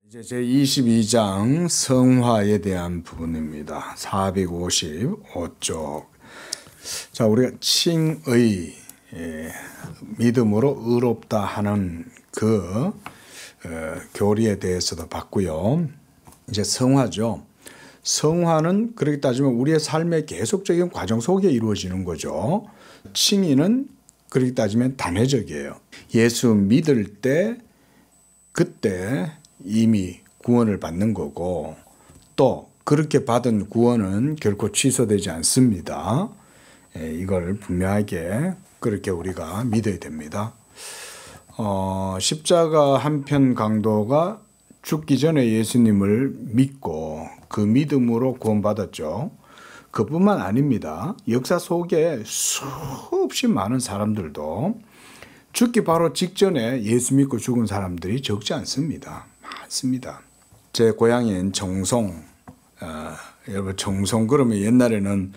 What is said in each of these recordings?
이제 제22장 성화에 대한 부분입니다. 455쪽. 자, 우리가 칭의, 믿음으로 의롭다 하는 그 교리에 대해서도 봤고요. 이제 성화죠. 성화는 그렇게 따지면 우리의 삶의 계속적인 과정 속에 이루어지는 거죠. 칭의는 그렇게 따지면 단회적이에요. 예수 믿을 때 그때 이미 구원을 받는 거고, 또 그렇게 받은 구원은 결코 취소되지 않습니다. 이걸 분명하게 그렇게 우리가 믿어야 됩니다. 십자가 한편 강도가 죽기 전에 예수님을 믿고 그 믿음으로 구원받았죠. 그뿐만 아닙니다. 역사 속에 수없이 많은 사람들도 죽기 바로 직전에 예수 믿고 죽은 사람들이 적지 않습니다. 많습니다. 제 고향인 정송, 여러분 정송 그러면 옛날에는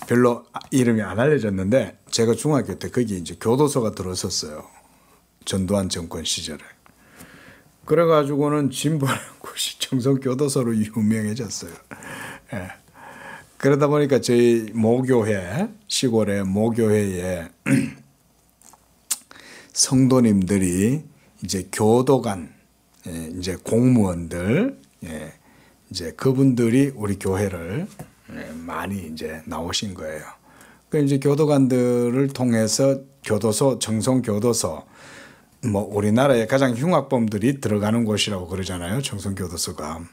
별로 이름이 안 알려졌는데, 제가 중학교 때 거기 이제 교도소가 들어섰어요. 전두환 정권 시절에. 그래가지고는 진보는 곳이 정송 교도소로 유명해졌어요. 그러다 보니까 저희 모교회, 시골의 모교회에 성도님들이 이제 교도관, 이제 공무원들, 이제 그분들이 우리 교회를 많이 이제 나오신 거예요. 그 이제 교도관들을 통해서 교도소, 정성교도소, 뭐 우리나라의 가장 흉악범들이 들어가는 곳이라고 그러잖아요. 정성교도소가.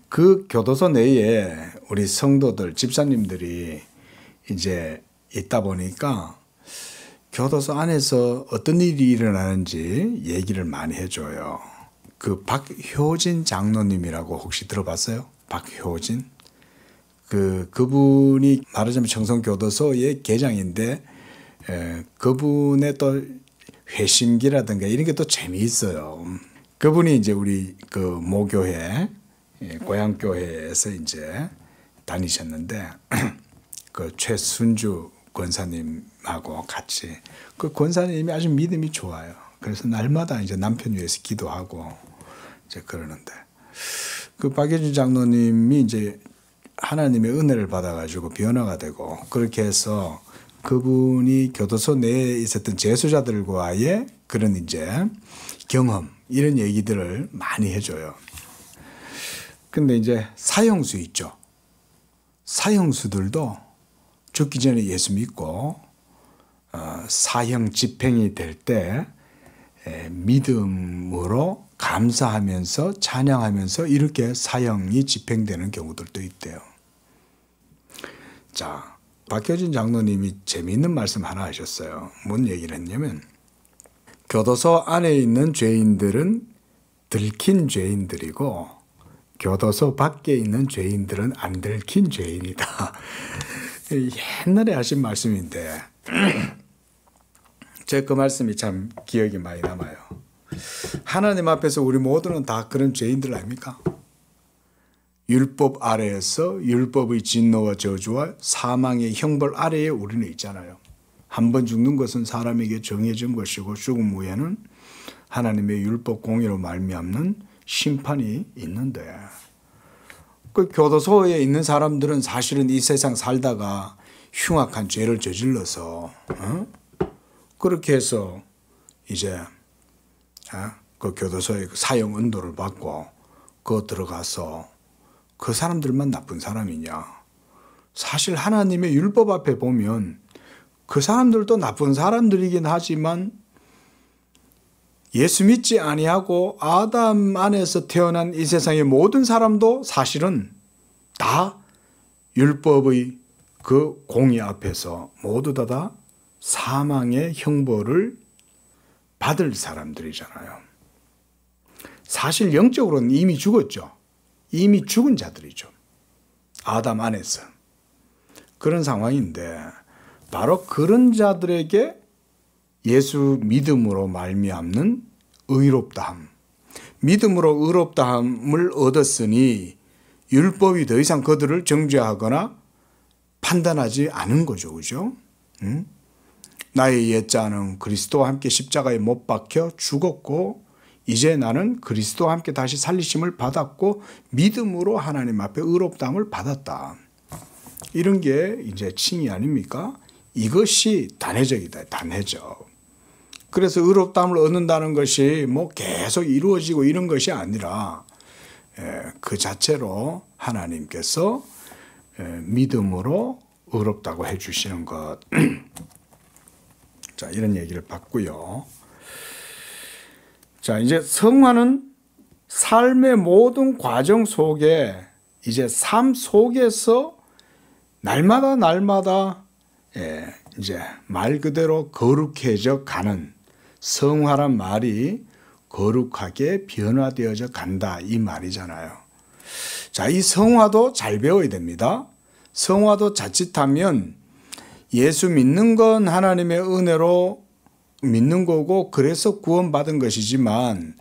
그 교도소 내에 우리 성도들, 집사님들이 이제 있다 보니까 교도소 안에서 어떤 일이 일어나는지 얘기를 많이 해줘요. 그 박효진 장로님이라고 혹시 들어봤어요? 박효진? 그분이 말하자면 청송교도소의 계장인데, 그분의 또 회심기라든가 이런 게 또 재미있어요. 그분이 이제 우리 그 모교회, 고향교회에서 이제 다니셨는데, 그 최순주 권사님하고 같이, 그 권사님이 아주 믿음이 좋아요. 그래서 날마다 이제 남편 위해서 기도하고 이제 그러는데, 그 박효진 장로님이 이제 하나님의 은혜를 받아가지고 변화가 되고, 그렇게 해서 그분이 교도소 내에 있었던 재수자들과의 그런 이제 경험, 이런 얘기들을 많이 해줘요. 근데 이제 사형수 있죠. 사형수들도 죽기 전에 예수 믿고 사형 집행이 될 때 믿음으로 감사하면서 찬양하면서 이렇게 사형이 집행되는 경우들도 있대요. 자, 박효진 장로님이 재미있는 말씀 하나 하셨어요. 뭔 얘기를 했냐면, 교도소 안에 있는 죄인들은 들킨 죄인들이고 교도소 밖에 있는 죄인들은 안 들킨 죄인이다. 옛날에 하신 말씀인데 제가 그 말씀이 참 기억이 많이 남아요. 하나님 앞에서 우리 모두는 다 그런 죄인들 아닙니까? 율법 아래에서 율법의 진노와 저주와 사망의 형벌 아래에 우리는 있잖아요. 한 번 죽는 것은 사람에게 정해진 것이고, 죽음 후에는 하나님의 율법 공의로 말미암는 심판이 있는데, 그 교도소에 있는 사람들은 사실은 이 세상 살다가 흉악한 죄를 저질러서 그렇게 해서 이제 그 교도소에 사형 은도를 받고 그 들어가서 그 사람들만 나쁜 사람이냐? 사실 하나님의 율법 앞에 보면 그 사람들도 나쁜 사람들이긴 하지만, 예수 믿지 아니하고 아담 안에서 태어난 이 세상의 모든 사람도 사실은 다 율법의 그 공의 앞에서 모두 다 사망의 형벌을 받을 사람들이잖아요. 사실 영적으로는 이미 죽었죠. 이미 죽은 자들이죠. 아담 안에서. 그런 상황인데, 바로 그런 자들에게 예수 믿음으로 말미암는 의롭다함, 믿음으로 의롭다함을 얻었으니 율법이 더 이상 그들을 정죄하거나 판단하지 않은 거죠. 그죠? 나의 옛자는 그리스도와 함께 십자가에 못 박혀 죽었고 이제 나는 그리스도와 함께 다시 살리심을 받았고 믿음으로 하나님 앞에 의롭다함을 받았다. 이런 게 이제 칭의 아닙니까? 이것이 단회적이다. 단회적. 그래서 의롭다함을 얻는다는 것이 뭐 계속 이루어지고 이런 것이 아니라 그 자체로 하나님께서 믿음으로 의롭다고 해주시는 것. 자, 이런 얘기를 받고요. 자, 이제 성화는 삶의 모든 과정 속에 이제 삶 속에서 날마다 이제 말 그대로 거룩해져 가는 성화란 말이 거룩하게 변화되어져 간다 이 말이잖아요. 자, 이 성화도 잘 배워야 됩니다. 성화도 자칫하면 예수 믿는 건 하나님의 은혜로 믿는 거고 그래서 구원받은 것이지만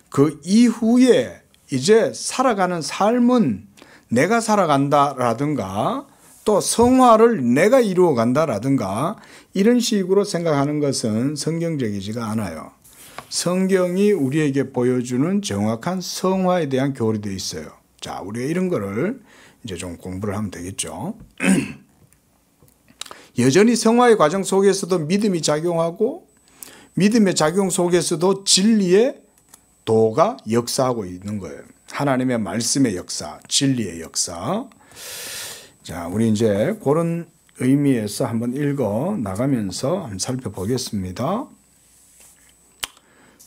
그 이후에 이제 살아가는 삶은 내가 살아간다라든가 또 성화를 내가 이루어 간다라든가 이런 식으로 생각하는 것은 성경적이지가 않아요. 성경이 우리에게 보여주는 정확한 성화에 대한 교리도 있어요. 자, 우리가 이런 거를 이제 좀 공부를 하면 되겠죠. 여전히 성화의 과정 속에서도 믿음이 작용하고 믿음의 작용 속에서도 진리의 도가 역사하고 있는 거예요. 하나님의 말씀의 역사, 진리의 역사. 자, 우리 이제 그런 의미에서 한번 읽어 나가면서 한번 살펴보겠습니다.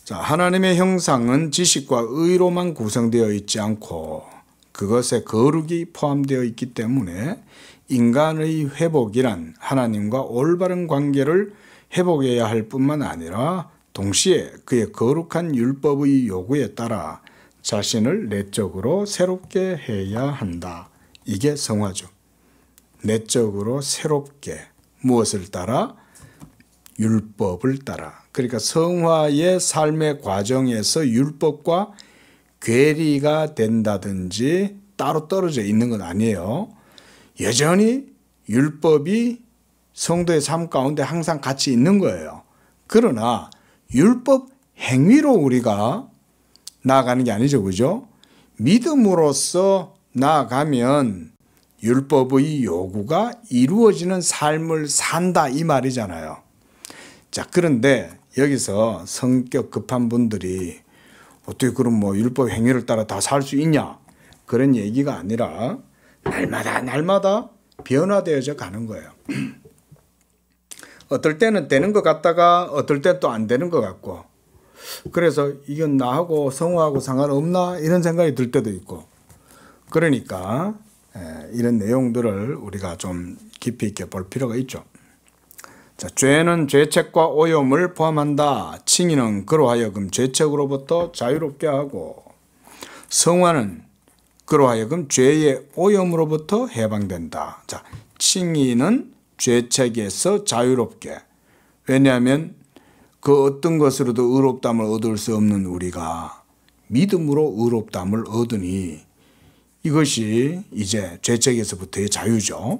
자, 하나님의 형상은 지식과 의로만 구성되어 있지 않고 그것에 거룩이 포함되어 있기 때문에 인간의 회복이란 하나님과 올바른 관계를 회복해야 할 뿐만 아니라 동시에 그의 거룩한 율법의 요구에 따라 자신을 내적으로 새롭게 해야 한다. 이게 성화죠. 내적으로 새롭게 무엇을 따라? 율법을 따라. 그러니까 성화의 삶의 과정에서 율법과 괴리가 된다든지 따로 떨어져 있는 건 아니에요. 여전히 율법이 성도의 삶 가운데 항상 같이 있는 거예요. 그러나 율법 행위로 우리가 나아가는 게 아니죠. 그죠? 믿음으로써 나아가면 율법의 요구가 이루어지는 삶을 산다 이 말이잖아요. 자, 그런데 여기서 성격 급한 분들이 어떻게 그럼 뭐 율법 행위를 따라 다 살 수 있냐? 그런 얘기가 아니라 날마다 변화되어져 가는 거예요. 어떨 때는 되는 것 같다가 어떨 때 또 안 되는 것 같고 그래서 이건 나하고 성화하고 상관없나 이런 생각이 들 때도 있고 그러니까 이런 내용들을 우리가 좀 깊이 있게 볼 필요가 있죠. 자, 죄는 죄책과 오염을 포함한다. 칭의는 그로 하여금 죄책으로부터 자유롭게 하고 성화는 그로 하여금 죄의 오염으로부터 해방된다. 자, 칭의는 죄책에서 자유롭게. 왜냐하면 그 어떤 것으로도 의롭다함을 얻을 수 없는 우리가 믿음으로 의롭다함을 얻으니 이것이 이제 죄책에서부터의 자유죠.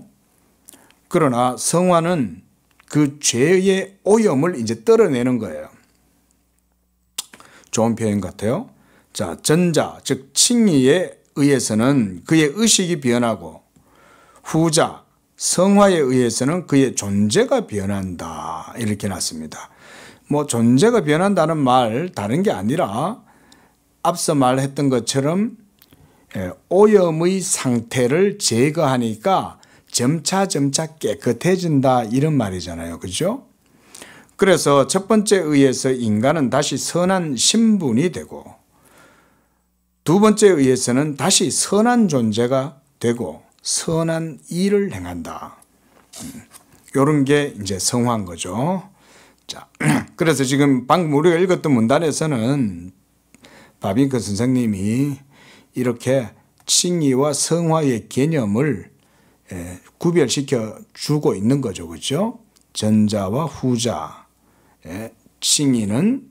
그러나 성화는 그 죄의 오염을 이제 떨어내는 거예요. 좋은 표현 같아요. 자, 전자, 즉 칭의에 의해서는 그의 의식이 변하고 후자, 성화에 의해서는 그의 존재가 변한다. 이렇게 놨습니다. 뭐 존재가 변한다는 말 다른 게 아니라 앞서 말했던 것처럼 오염의 상태를 제거하니까 점차 깨끗해진다 이런 말이잖아요. 그죠? 그래서 첫 번째 의해서 인간은 다시 선한 신분이 되고 두 번째 의해서는 다시 선한 존재가 되고 선한 일을 행한다. 이런 게 이제 성화인 거죠. 자, 그래서 지금 방금 우리가 읽었던 문단에서는 바빙크 선생님이 이렇게 칭의와 성화의 개념을 구별시켜 주고 있는 거죠. 그렇죠? 전자와 후자. 칭의는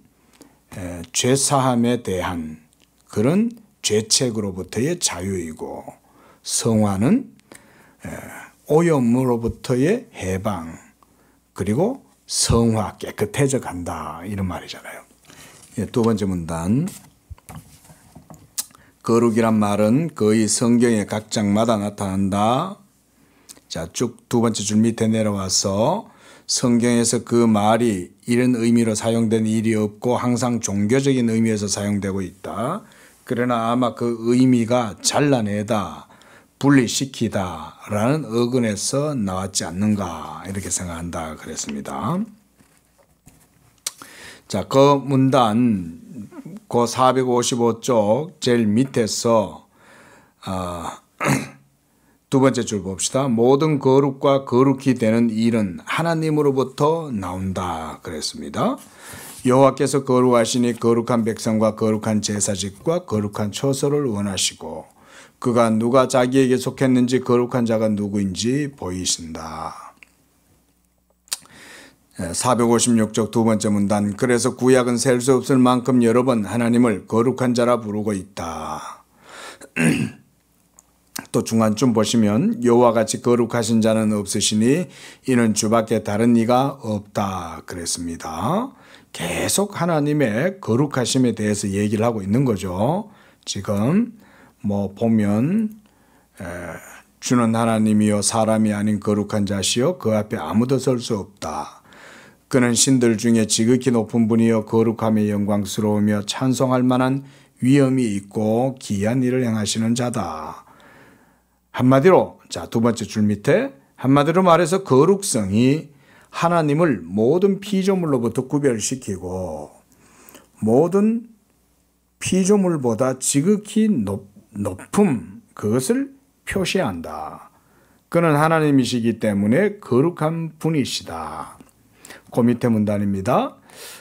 죄사함에 대한 그런 죄책으로부터의 자유이고 성화는 오염으로부터의 해방 그리고 성화 깨끗해져 간다 이런 말이잖아요. 예, 두 번째 문단. 거룩이란 말은 거의 성경의 각 장마다 나타난다. 자, 쭉 두 번째 줄 밑에 내려와서 성경에서 그 말이 이런 의미로 사용된 일이 없고 항상 종교적인 의미에서 사용되고 있다. 그러나 아마 그 의미가 잘라내다, 분리시키다 라는 어근에서 나왔지 않는가 이렇게 생각한다 그랬습니다. 자, 그 문단 그 455쪽 제일 밑에서 두 번째 줄 봅시다. 모든 거룩과 거룩히 되는 일은 하나님으로부터 나온다 그랬습니다. 여호와께서 거룩하시니 거룩한 백성과 거룩한 제사직과 거룩한 처소를 원하시고 그가 누가 자기에게 속했는지 거룩한 자가 누구인지 보이신다. 456쪽 두 번째 문단. 그래서 구약은 셀 수 없을 만큼 여러 번 하나님을 거룩한 자라 부르고 있다. 또 중간쯤 보시면 여호와 같이 거룩하신 자는 없으시니 이는 주밖에 다른 이가 없다 그랬습니다. 계속 하나님의 거룩하심에 대해서 얘기를 하고 있는 거죠. 지금 뭐 보면 주는 하나님이요 사람이 아닌 거룩한 자시요 그 앞에 아무도 설 수 없다. 그는 신들 중에 지극히 높은 분이요 거룩함에 영광스러우며 찬송할 만한 위엄이 있고 기이한 일을 행하시는 자다. 한마디로 자, 두 번째 줄 밑에 한마디로 말해서 거룩성이 하나님을 모든 피조물로부터 구별시키고 모든 피조물보다 지극히 높음 그것을 표시한다. 그는 하나님이시기 때문에 거룩한 분이시다. 그 밑에 문단입니다.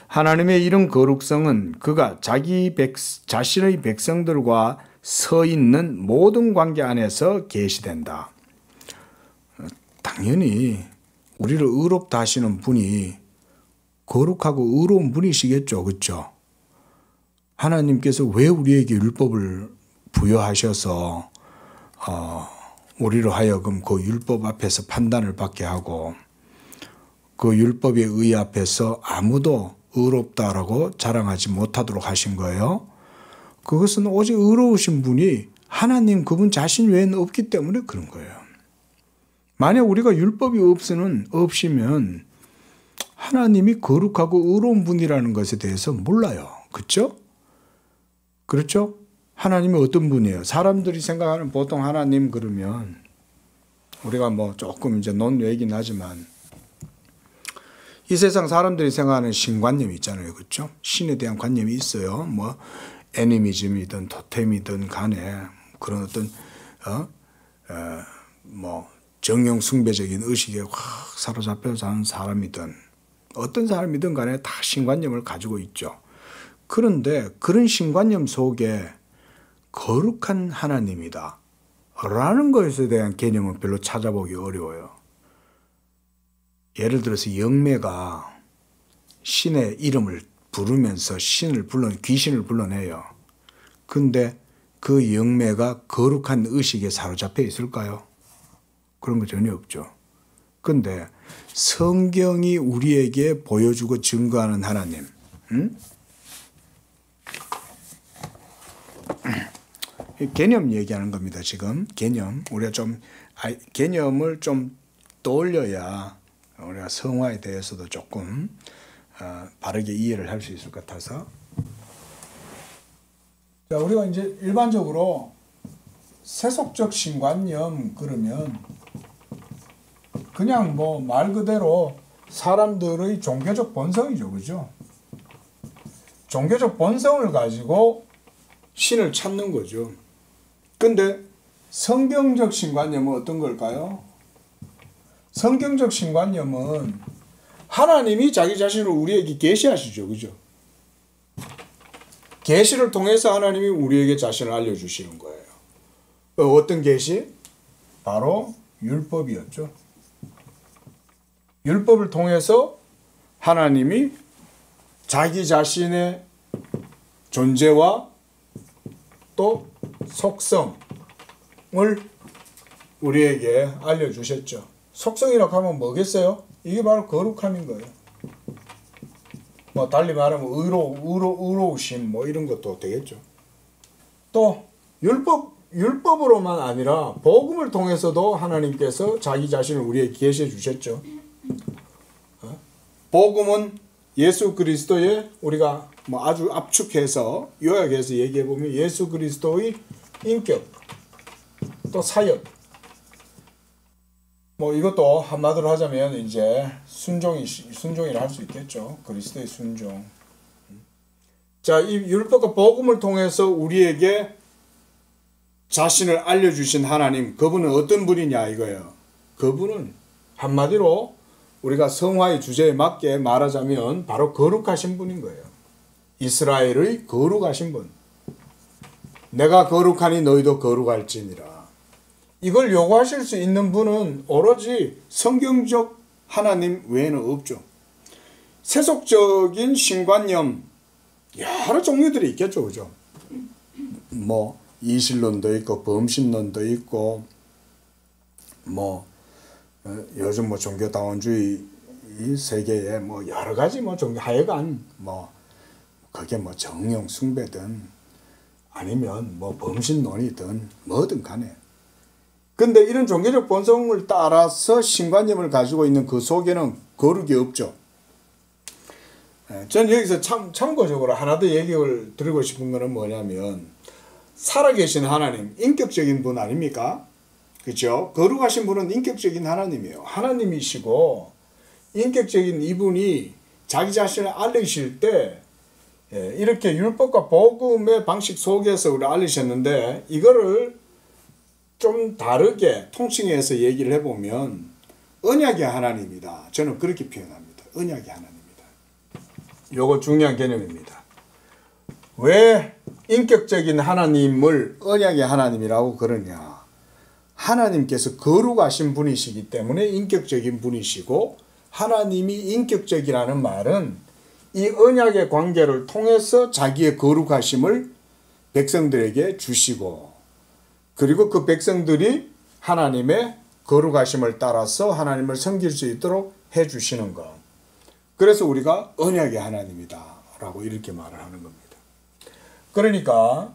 하나님의 이런 거룩성은 그가 자신의 백성들과 서 있는 모든 관계 안에서 계시된다. 당연히 우리를 의롭다 하시는 분이 거룩하고 의로운 분이시겠죠. 그렇죠? 하나님께서 왜 우리에게 율법을 부여하셔서 우리로 하여금 그 율법 앞에서 판단을 받게 하고 그 율법의 의 앞에서 아무도 의롭다라고 자랑하지 못하도록 하신 거예요. 그것은 오직 의로우신 분이 하나님 그분 자신 외에는 없기 때문에 그런 거예요. 만약 우리가 율법이 없으면 하나님이 거룩하고 의로운 분이라는 것에 대해서 몰라요. 그렇죠? 그렇죠? 하나님이 어떤 분이에요? 사람들이 생각하는 보통 하나님 그러면 우리가 뭐 조금 이제 논외이긴 하지만 이 세상 사람들이 생각하는 신관념이 있잖아요. 그렇죠? 신에 대한 관념이 있어요. 뭐 애니미즘이든 토템이든 간에 그런 어떤 뭐 정령 숭배적인 의식에 확 사로잡혀 사는 사람이든 어떤 사람이든 간에 다 신관념을 가지고 있죠. 그런데 그런 신관념 속에 거룩한 하나님이다 라는 것에 대한 개념은 별로 찾아보기 어려워요. 예를 들어서 영매가 신의 이름을 부르면서 귀신을 불러내요. 근데 그 영매가 거룩한 의식에 사로잡혀 있을까요? 그런 거 전혀 없죠. 근데 성경이 우리에게 보여주고 증거하는 하나님, 개념 얘기하는 겁니다. 지금 개념 우리가 좀 개념을 좀 떠올려야 우리가 성화에 대해서도 조금 바르게 이해를 할 수 있을 것 같아서. 자, 우리가 이제 일반적으로 세속적 신관념 그러면 그냥 뭐 말 그대로 사람들의 종교적 본성이죠. 그죠? 종교적 본성을 가지고 신을 찾는 거죠. 근데 성경적 신관념은 어떤 걸까요? 성경적 신관념은 하나님이 자기 자신을 우리에게 계시하시죠. 그죠? 계시를 통해서 하나님이 우리에게 자신을 알려주시는 거예요. 어떤 계시? 바로 율법이었죠. 율법을 통해서 하나님이 자기 자신의 존재와 또 속성을 우리에게 알려주셨죠. 속성이라고 하면 뭐겠어요? 이게 바로 거룩함인 거예요. 뭐 달리 말하면 의로우심 뭐 이런 것도 되겠죠. 또 율법으로만 아니라 복음을 통해서도 하나님께서 자기 자신을 우리에게 계시해 주셨죠. 복음은 예수 그리스도의, 우리가 뭐 아주 압축해서 요약해서 얘기해 보면 예수 그리스도의 인격, 또 사역, 뭐 이것도 한마디로 하자면 이제 순종이라 할 수 있겠죠. 그리스도의 순종. 자, 이 율법과 복음을 통해서 우리에게 자신을 알려주신 하나님, 그분은 어떤 분이냐 이거예요. 그분은 한마디로 우리가 성화의 주제에 맞게 말하자면 바로 거룩하신 분인 거예요. 이스라엘의 거룩하신 분. 내가 거룩하니 너희도 거룩할지니라. 이걸 요구하실 수 있는 분은 오로지 성경적 하나님 외에는 없죠. 세속적인 신관념 여러 종류들이 있겠죠. 그죠? 뭐 이신론도 있고 범신론도 있고 뭐 요즘 뭐 종교다원주의 이 세계에 뭐 여러 가지 뭐 종교 하여간 뭐 그게 뭐 정령 숭배든 아니면 뭐 범신론이든 뭐든 간에, 근데 이런 종교적 본성을 따라서 신관념을 가지고 있는 그 속에는 거룩이 없죠. 저는 여기서 참고적으로 하나 더 얘기를 드리고 싶은 것은 뭐냐면, 살아계신 하나님, 인격적인 분 아닙니까? 그렇죠? 거룩하신 분은 인격적인 하나님이에요. 하나님이시고 인격적인 이분이 자기 자신을 알리실 때 이렇게 율법과 복음의 방식 속에서 우리 알리셨는데, 이거를 좀 다르게 통칭해서 얘기를 해보면 언약의 하나님이다. 저는 그렇게 표현합니다. 언약의 하나님이다. 요거 중요한 개념입니다. 왜 인격적인 하나님을 언약의 하나님이라고 그러냐? 하나님께서 거룩하신 분이시기 때문에 인격적인 분이시고, 하나님이 인격적이라는 말은 이 언약의 관계를 통해서 자기의 거룩하심을 백성들에게 주시고, 그리고 그 백성들이 하나님의 거룩하심을 따라서 하나님을 섬길 수 있도록 해주시는 것. 그래서 우리가 언약의 하나님이다 라고 이렇게 말을 하는 겁니다. 그러니까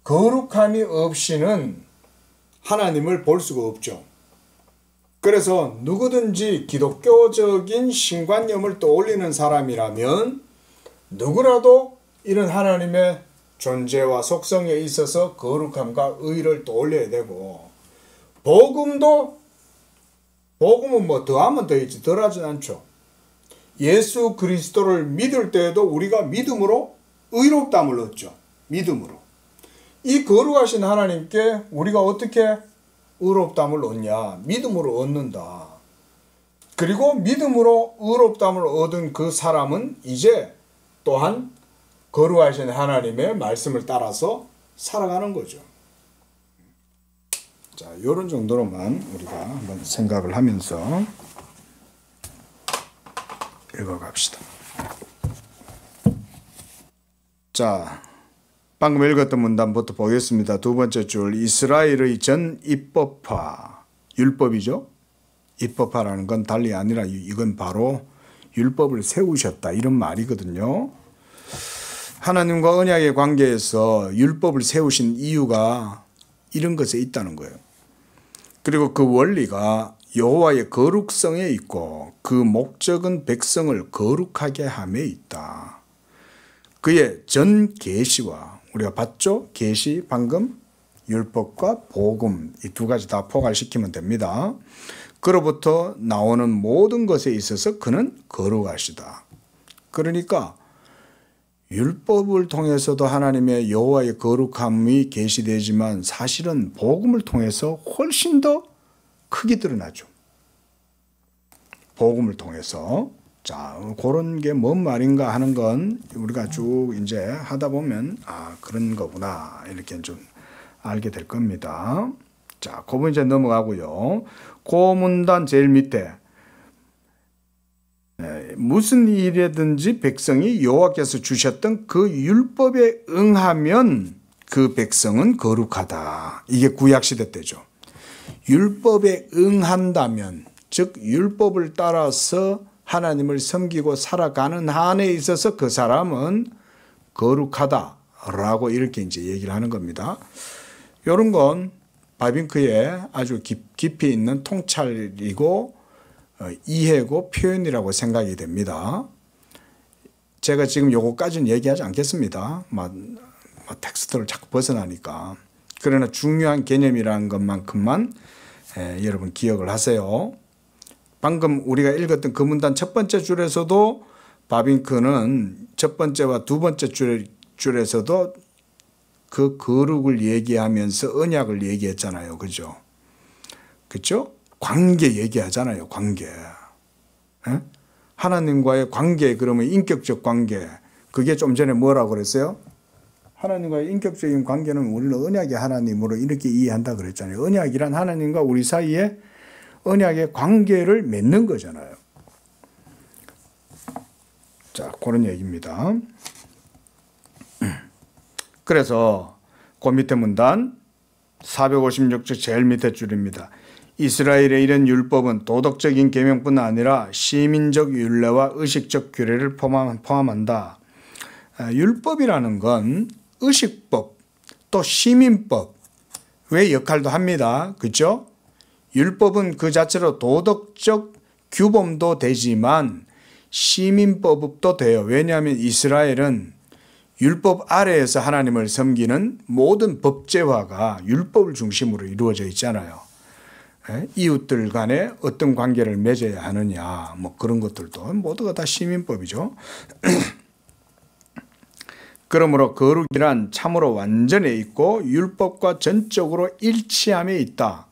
거룩함이 없이는 하나님을 볼 수가 없죠. 그래서 누구든지 기독교적인 신관념을 떠올리는 사람이라면 누구라도 이런 하나님의 존재와 속성에 있어서 거룩함과 의를 떠올려야 되고, 복음은 뭐 더하면 더했지 덜하진 않죠. 예수 그리스도를 믿을 때에도 우리가 믿음으로 의롭다함을 얻죠. 믿음으로. 이 거룩하신 하나님께 우리가 어떻게 의롭다함을 얻냐? 믿음으로 얻는다. 그리고 믿음으로 의롭다함을 얻은 그 사람은 이제 또한 거룩하신 하나님의 말씀을 따라서 살아가는 거죠. 자, 이런 정도로만 우리가 한번 생각을 하면서 읽어갑시다. 자, 방금 읽었던 문단부터 보겠습니다. 두 번째 줄, 이스라엘의 전 입법화, 율법이죠. 입법화라는 건 달리 아니라 이건 바로 율법을 세우셨다 이런 말이거든요. 하나님과 언약의 관계에서 율법을 세우신 이유가 이런 것에 있다는 거예요. 그리고 그 원리가 여호와의 거룩성에 있고 그 목적은 백성을 거룩하게 함에 있다. 그의 전 계시와, 우리가 봤죠? 계시 방금 율법과 복음 이 두 가지 다 포괄시키면 됩니다. 그로부터 나오는 모든 것에 있어서 그는 거룩하시다. 그러니까 율법을 통해서도 하나님의 여호와의 거룩함이 계시되지만 사실은 복음을 통해서 훨씬 더 크게 드러나죠. 복음을 통해서. 자, 그런 게 뭔 말인가 하는 건 우리가 쭉 이제 하다 보면 그런 거구나 이렇게 좀 알게 될 겁니다. 자, 그 부분 이제 넘어가고요. 그 문단 제일 밑에 무슨 일이든지 백성이 여호와께서 주셨던 그 율법에 응하면 그 백성은 거룩하다. 이게 구약시대 때죠. 율법에 응한다면, 즉 율법을 따라서 하나님을 섬기고 살아가는 한에 있어서 그 사람은 거룩하다라고 이렇게 이제 얘기를 하는 겁니다. 이런 건 바빙크의 아주 깊이 있는 통찰이고 이해고 표현이라고 생각이 됩니다. 제가 지금 요거까지는 얘기하지 않겠습니다. 텍스트를 자꾸 벗어나니까. 그러나 중요한 개념이라는 것만큼만 여러분 기억을 하세요. 방금 우리가 읽었던 그 문단 첫 번째 줄에서도 바빙크는 첫 번째와 두 번째 줄에서도 그 거룩을 얘기하면서 언약을 얘기했잖아요. 그죠? 그죠? 관계 얘기하잖아요. 관계. 에? 하나님과의 관계, 그러면 인격적 관계. 그게 좀 전에 뭐라고 그랬어요? 하나님과의 인격적인 관계는 우리는 언약의 하나님으로 이렇게 이해한다 그랬잖아요. 언약이란 하나님과 우리 사이에 언약의 관계를 맺는 거잖아요. 자, 그런 얘기입니다. 그래서 그 밑에 문단 456쪽 제일 밑에 줄입니다. 이스라엘의 이런 율법은 도덕적인 계명뿐 아니라 시민적 율례와 의식적 규례를 포함한다. 율법이라는 건 의식법 또 시민법의 역할도 합니다. 그렇죠? 율법은 그 자체로 도덕적 규범도 되지만 시민법도 돼요. 왜냐하면 이스라엘은 율법 아래에서 하나님을 섬기는 모든 법제화가 율법을 중심으로 이루어져 있잖아요. 이웃들 간에 어떤 관계를 맺어야 하느냐, 뭐 그런 것들도 모두가 다 시민법이죠. 그러므로 거룩이란 참으로 완전해 있고 율법과 전적으로 일치함에 있다.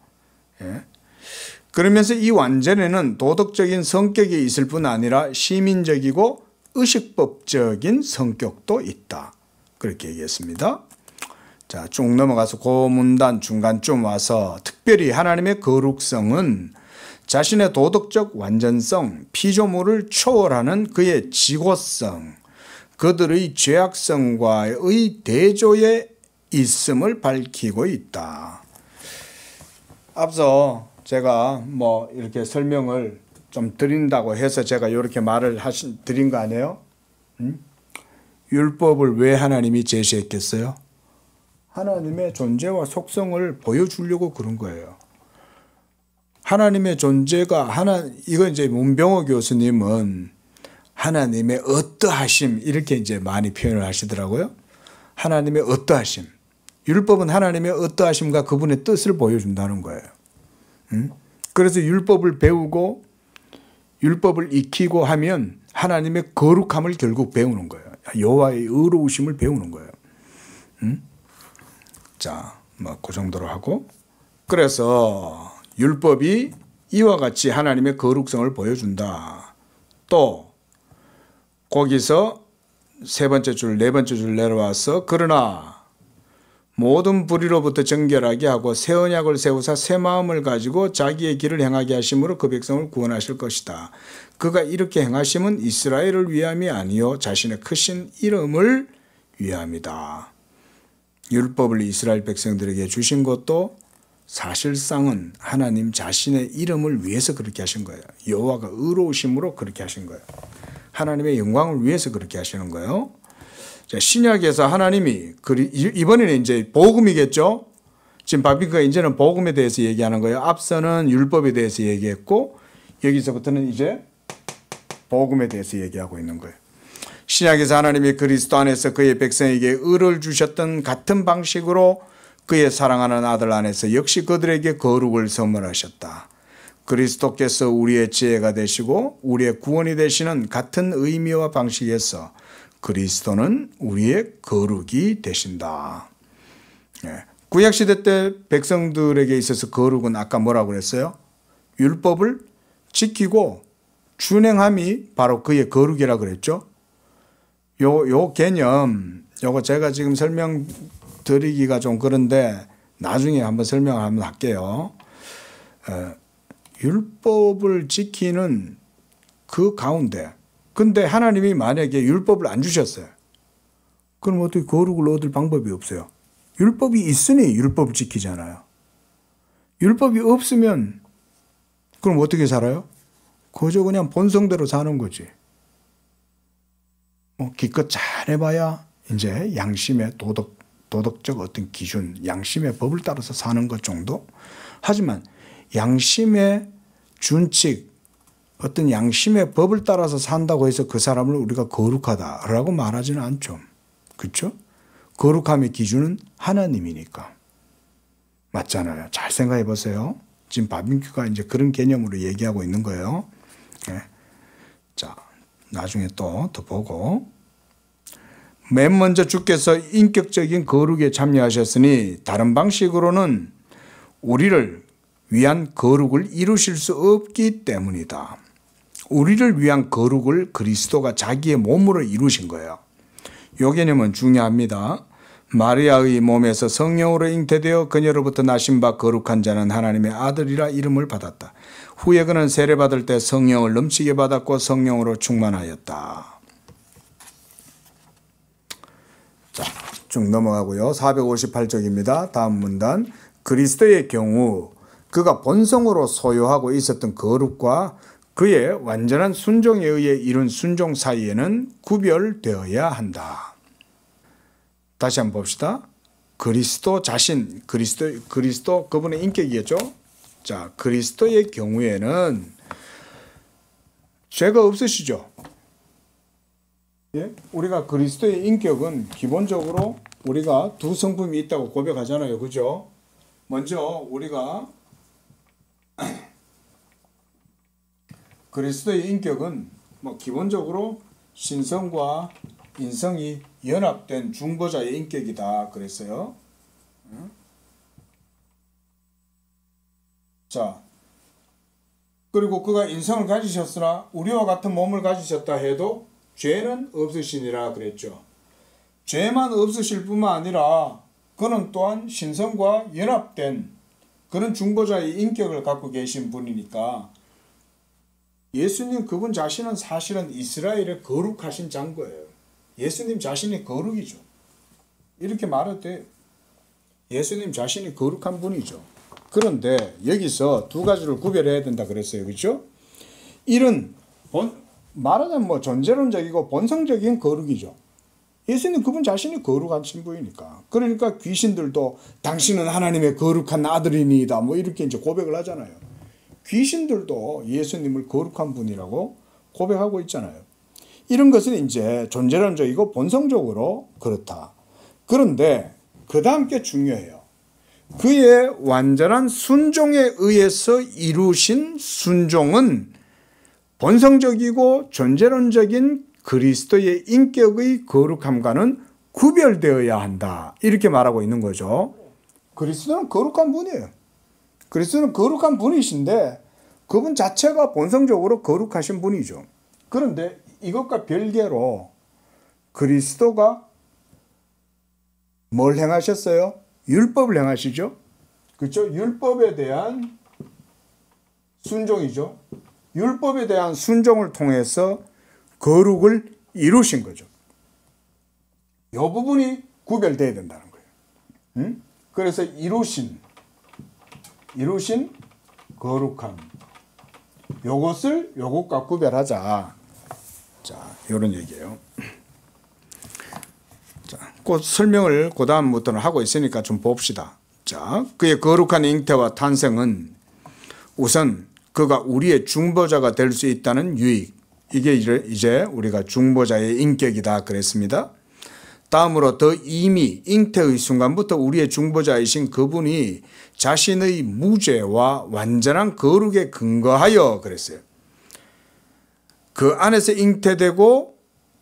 그러면서 이 완전에는 도덕적인 성격이 있을 뿐 아니라 시민적이고 의식법적인 성격도 있다. 그렇게 얘기했습니다. 자, 쭉 넘어가서 그 문단 중간쯤 와서 특별히 하나님의 거룩성은 자신의 도덕적 완전성, 피조물을 초월하는 그의 지고성, 그들의 죄악성과의 대조에 있음을 밝히고 있다. 앞서 제가 뭐 이렇게 설명을 좀 드린다고 해서 제가 이렇게 말을 드린 거 아니에요? 율법을 왜 하나님이 제시했겠어요? 하나님의 존재와 속성을 보여주려고 그런 거예요. 하나님의 존재가 이거 이제 문병호 교수님은 하나님의 어떠하심 이렇게 이제 많이 표현을 하시더라고요. 하나님의 어떠하심. 율법은 하나님의 어떠하심과 그분의 뜻을 보여준다는 거예요. 그래서 율법을 배우고 율법을 익히고 하면 하나님의 거룩함을 결국 배우는 거예요. 여호와의 의로우심을 배우는 거예요. 자, 뭐 그 정도로 하고, 그래서 율법이 이와 같이 하나님의 거룩성을 보여준다. 또 거기서 세 번째 줄, 네 번째 줄 내려와서 그러나 모든 불의로부터 정결하게 하고 새 언약을 세우사 새 마음을 가지고 자기의 길을 행하게 하심으로 그 백성을 구원하실 것이다. 그가 이렇게 행하심은 이스라엘을 위함이 아니요 자신의 크신 이름을 위함이다. 율법을 이스라엘 백성들에게 주신 것도 사실상은 하나님 자신의 이름을 위해서 그렇게 하신 거예요. 여호와가 의로우심으로 그렇게 하신 거예요. 하나님의 영광을 위해서 그렇게 하시는 거예요. 자, 신약에서 하나님이 이번에는 이제 복음이겠죠. 지금 바빙크가 이제는 복음에 대해서 얘기하는 거예요. 앞서는 율법에 대해서 얘기했고 여기서부터는 이제 복음에 대해서 얘기하고 있는 거예요. 신약에서 하나님이 그리스도 안에서 그의 백성에게 의를 주셨던 같은 방식으로 그의 사랑하는 아들 안에서 역시 그들에게 거룩을 선물하셨다. 그리스도께서 우리의 지혜가 되시고 우리의 구원이 되시는 같은 의미와 방식에서 그리스도는 우리의 거룩이 되신다. 구약시대 때 백성들에게 있어서 거룩은 아까 뭐라고 그랬어요? 율법을 지키고 준행함이 바로 그의 거룩이라고 그랬죠. 요 개념, 요거 제가 지금 설명드리기가 좀 그런데 나중에 한번 설명을 한번 할게요. 율법을 지키는 그 가운데, 근데 하나님이 만약에 율법을 안 주셨어요. 그럼 어떻게 거룩을 얻을 방법이 없어요. 율법이 있으니 율법을 지키잖아요. 율법이 없으면 그럼 어떻게 살아요? 그저 그냥 본성대로 사는 거지. 기껏 잘해봐야 이제 양심의 도덕적 어떤 기준, 양심의 법을 따라서 사는 것 정도. 하지만 양심의 준칙, 어떤 양심의 법을 따라서 산다고 해서 그 사람을 우리가 거룩하다라고 말하지는 않죠. 그렇죠? 거룩함의 기준은 하나님이니까. 맞잖아요. 잘 생각해 보세요. 지금 바빙큐가 이제 그런 개념으로 얘기하고 있는 거예요. 네. 자, 나중에 또 더 보고. 맨 먼저 주께서 인격적인 거룩에 참여하셨으니 다른 방식으로는 우리를 위한 거룩을 이루실 수 없기 때문이다. 우리를 위한 거룩을 그리스도가 자기의 몸으로 이루신 거예요. 이 개념은 중요합니다. 마리아의 몸에서 성령으로 잉태되어 그녀로부터 나신 바 거룩한 자는 하나님의 아들이라 이름을 받았다. 후에 그는 세례받을 때 성령을 넘치게 받았고 성령으로 충만하였다. 자, 쭉 넘어가고요. 458쪽입니다. 다음 문단. 그리스도의 경우 그가 본성으로 소유하고 있었던 거룩과 그의 완전한 순종에 의해 이룬 순종 사이에는 구별되어야 한다. 다시 한번 봅시다. 그리스도 자신, 그리스도 그분의 인격이겠죠. 자, 그리스도의 경우에는 죄가 없으시죠. 예? 우리가 그리스도의 인격은 기본적으로 우리가 두 성품이 있다고 고백하잖아요. 그죠? 먼저 우리가 그리스도의 인격은 기본적으로 신성과 인성이 연합된 중보자의 인격이다 그랬어요. 자, 그리고 그가 인성을 가지셨으나 우리와 같은 몸을 가지셨다 해도 죄는 없으시니라 그랬죠. 죄만 없으실 뿐만 아니라 그는 또한 신성과 연합된 그런 중보자의 인격을 갖고 계신 분이니까 예수님 그분 자신은 사실은 이스라엘의 거룩하신 장거예요. 예수님 자신이 거룩이죠. 이렇게 말해도 돼요. 예수님 자신이 거룩한 분이죠. 그런데 여기서 두 가지를 구별해야 된다 그랬어요. 그렇죠? 이런 말하자면 존재론적이고 본성적인 거룩이죠. 예수님 그분 자신이 거룩하신 분이니까. 그러니까 귀신들도 당신은 하나님의 거룩한 아들이니이다 이렇게 이제 고백을 하잖아요. 귀신들도 예수님을 거룩한 분이라고 고백하고 있잖아요. 이런 것은 이제 존재론적이고 본성적으로 그렇다. 그런데 그 다음 게 중요해요. 그의 완전한 순종에 의해서 이루신 순종은 본성적이고 존재론적인 그리스도의 인격의 거룩함과는 구별되어야 한다. 이렇게 말하고 있는 거죠. 그리스도는 거룩한 분이에요. 그리스도는 거룩한 분이신데 그분 자체가 본성적으로 거룩하신 분이죠. 그런데 이것과 별개로 그리스도가 뭘 행하셨어요? 율법을 행하시죠. 그렇죠? 율법에 대한 순종이죠. 율법에 대한 순종을 통해서 거룩을 이루신 거죠. 이 부분이 구별돼야 된다는 거예요. 그래서 이루신 거룩함. 요것과 구별하자. 자, 요런 얘기예요. 자, 곧 설명을 그 다음부터는 하고 있으니까 좀 봅시다. 자, 그의 거룩한 잉태와 탄생은 우선 그가 우리의 중보자가 될 수 있다는 유익. 이게 이제 우리가 중보자의 인격이다 그랬습니다. 다음으로 더 이미 잉태의 순간부터 우리의 중보자이신 그분이 자신의 무죄와 완전한 거룩에 근거하여 그랬어요. 그 안에서 잉태되고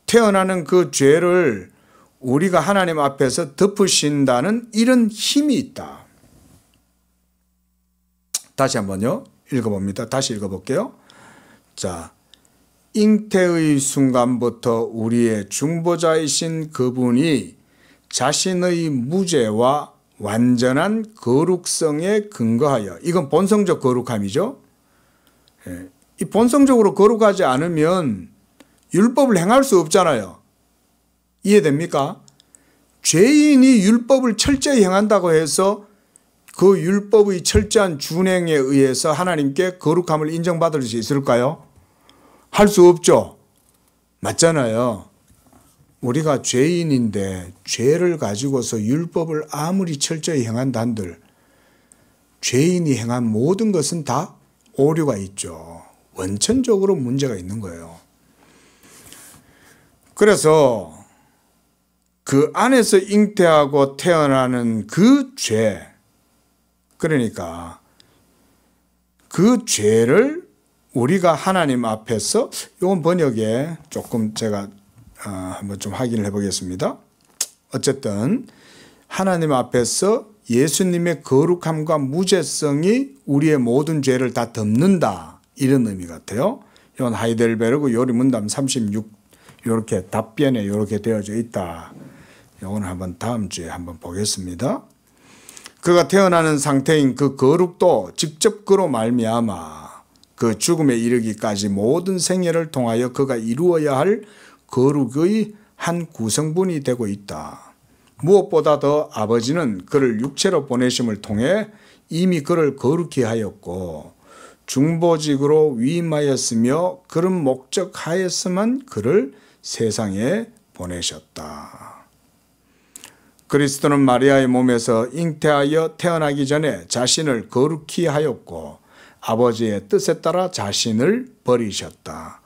태어나는 그 죄를 우리가 하나님 앞에서 덮으신다는 이런 힘이 있다. 다시 한번요. 읽어봅니다. 다시 읽어볼게요. 자, 잉태의 순간부터 우리의 중보자이신 그분이 자신의 무죄와 완전한 거룩성에 근거하여, 이건 본성적 거룩함이죠. 이 본성적으로 거룩하지 않으면 율법을 행할 수 없잖아요. 이해됩니까? 죄인이 율법을 철저히 행한다고 해서 그 율법의 철저한 준행에 의해서 하나님께 거룩함을 인정받을 수 있을까요? 할 수 없죠. 맞잖아요. 우리가 죄인인데 죄를 가지고서 율법을 아무리 철저히 행한다 한들 죄인이 행한 모든 것은 다 오류가 있죠. 원천적으로 문제가 있는 거예요. 그래서 그 안에서 잉태하고 태어나는 그 죄, 그러니까 그 죄를 우리가 하나님 앞에서, 이건 번역에 조금 제가 한번 좀 확인을 해보겠습니다. 어쨌든 하나님 앞에서 예수님의 거룩함과 무죄성이 우리의 모든 죄를 다 덮는다, 이런 의미 같아요. 이건 하이델베르그 요리문답 36 이렇게 답변에 이렇게 되어져 있다. 이건 한번 다음 주에 한번 보겠습니다. 그가 태어나는 상태인 그 거룩도 직접 그로 말미암아 그 죽음에 이르기까지 모든 생애를 통하여 그가 이루어야 할 거룩의 한 구성분이 되고 있다. 무엇보다 더 아버지는 그를 육체로 보내심을 통해 이미 그를 거룩히 하였고 중보직으로 위임하였으며 그런 목적 하에서만 그를 세상에 보내셨다. 그리스도는 마리아의 몸에서 잉태하여 태어나기 전에 자신을 거룩히 하였고 아버지의 뜻에 따라 자신을 버리셨다.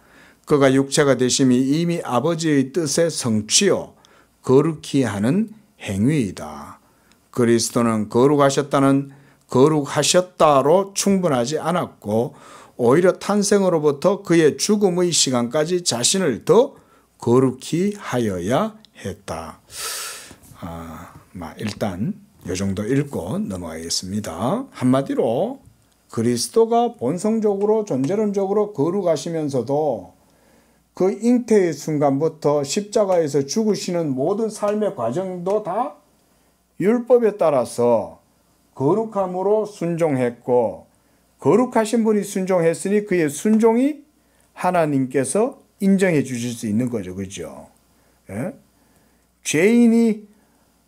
그가 육체가 되심이 이미 아버지의 뜻의 성취요 거룩히 하는 행위이다. 그리스도는 거룩하셨다로 충분하지 않았고 오히려 탄생으로부터 그의 죽음의 시간까지 자신을 더 거룩히 하여야 했다. 일단 이 정도 읽고 넘어가겠습니다. 한마디로 그리스도가 본성적으로 존재론적으로 거룩하시면서도 그 잉태의 순간부터 십자가에서 죽으시는 모든 삶의 과정도 다 율법에 따라서 거룩함으로 순종했고 거룩하신 분이 순종했으니 그의 순종이 하나님께서 인정해 주실 수 있는 거죠. 그죠? 예? 죄인이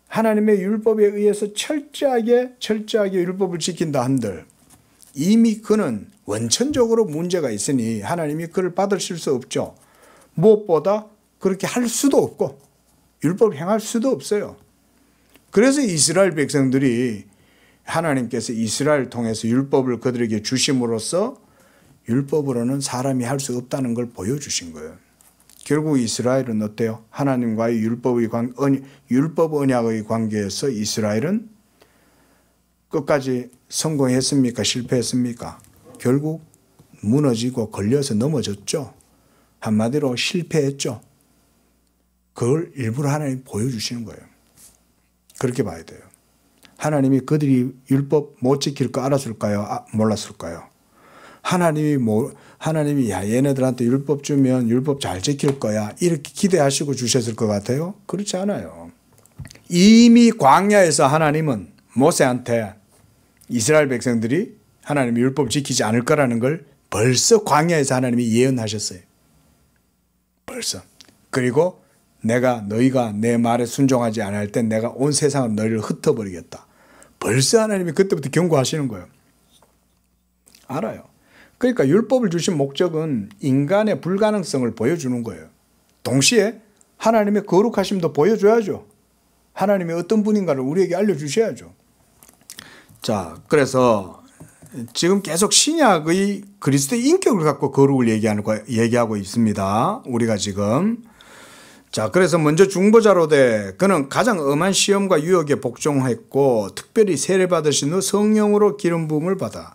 하나님의 율법에 의해서 철저하게 율법을 지킨다 한들 이미 그는 원천적으로 문제가 있으니 하나님이 그를 받으실 수 없죠. 무엇보다 그렇게 할 수도 없고 율법 행할 수도 없어요. 그래서 이스라엘 백성들이 하나님께서 이스라엘 통해서 율법을 그들에게 주심으로써 율법으로는 사람이 할 수 없다는 걸 보여주신 거예요. 결국 이스라엘은 어때요? 하나님과의 율법 언약의 관계에서 이스라엘은 끝까지 성공했습니까? 실패했습니까? 결국 무너지고 걸려서 넘어졌죠. 한마디로 실패했죠. 그걸 일부러 하나님 보여주시는 거예요. 그렇게 봐야 돼요. 하나님이 그들이 율법 못 지킬 거 알았을까요? 몰랐을까요? 하나님이 야 얘네들한테 율법 주면 율법 잘 지킬 거야 이렇게 기대하시고 주셨을 것 같아요? 그렇지 않아요. 이미 광야에서 하나님은 모세한테 이스라엘 백성들이 하나님의 율법 지키지 않을 거라는 걸 벌써 광야에서 하나님이 예언하셨어요. 벌써. 그리고 너희가 내 말에 순종하지 않을 때 내가 온 세상을 너희를 흩어버리겠다. 벌써 하나님이 그때부터 경고하시는 거예요. 알아요. 그러니까 율법을 주신 목적은 인간의 불가능성을 보여주는 거예요. 동시에 하나님의 거룩하심도 보여줘야죠. 하나님이 어떤 분인가를 우리에게 알려주셔야죠. 자, 그래서 지금 계속 신약의 그리스도의 인격을 갖고 거룩을 얘기하고 있습니다. 우리가 지금. 자, 그래서 먼저 중보자로 돼 그는 가장 엄한 시험과 유혹에 복종했고 특별히 세례받으신 후 성령으로 기름 부음을 받아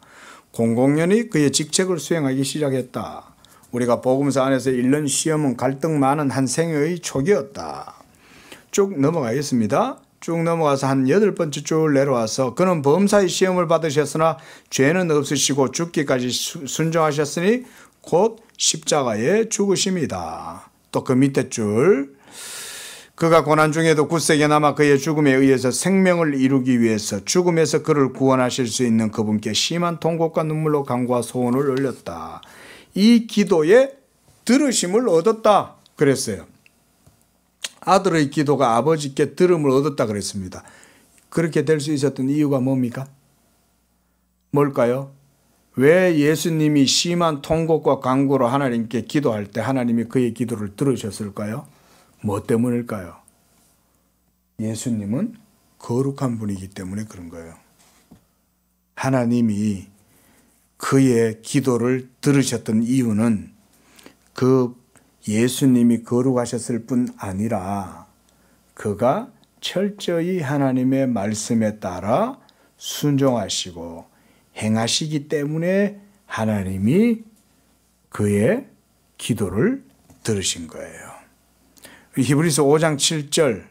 공공연히 그의 직책을 수행하기 시작했다. 우리가 복음서 안에서 읽는 시험은 갈등 많은 한 생애의 초기였다. 쭉 넘어가겠습니다. 쭉 넘어가서 한 8번째 줄 내려와서 그는 범사의 시험을 받으셨으나 죄는 없으시고 죽기까지 순종하셨으니 곧 십자가에 죽으심이다. 또 그 밑에 줄 그가 고난 중에도 굳세게 남아 그의 죽음에 의해서 생명을 이루기 위해서 죽음에서 그를 구원하실 수 있는 그분께 심한 통곡과 눈물로 간구와 소원을 올렸다. 이 기도에 들으심을 얻었다 그랬어요. 아들의 기도가 아버지께 들음을 얻었다 그랬습니다. 그렇게 될 수 있었던 이유가 뭡니까? 뭘까요? 왜 예수님이 심한 통곡과 간구로 하나님께 기도할 때 하나님이 그의 기도를 들으셨을까요? 뭐 때문일까요? 예수님은 거룩한 분이기 때문에 그런 거예요. 하나님이 그의 기도를 들으셨던 이유는 그 예수님이 거룩하셨을 뿐 아니라 그가 철저히 하나님의 말씀에 따라 순종하시고 행하시기 때문에 하나님이 그의 기도를 들으신 거예요. 히브리서 5장 7절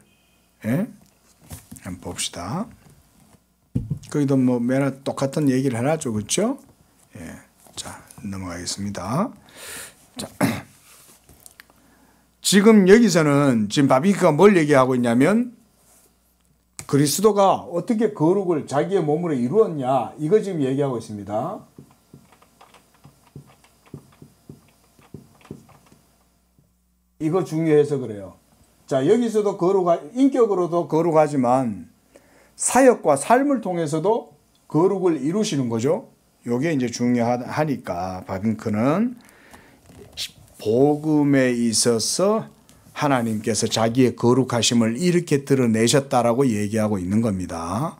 한번 봅시다. 거기도 뭐 매나 똑같은 얘기를 해놨죠, 그렇죠? 예, 자 넘어가겠습니다. 자, 지금 여기서는 지금 바비크가 뭘 얘기하고 있냐면 그리스도가 어떻게 거룩을 자기의 몸으로 이루었냐 이거 지금 얘기하고 있습니다. 이거 중요해서 그래요. 자, 여기서도 인격으로도 거룩하지만 사역과 삶을 통해서도 거룩을 이루시는 거죠. 이게 이제 중요하니까 바빙크는 복음에 있어서 하나님께서 자기의 거룩하심을 이렇게 드러내셨다라고 얘기하고 있는 겁니다.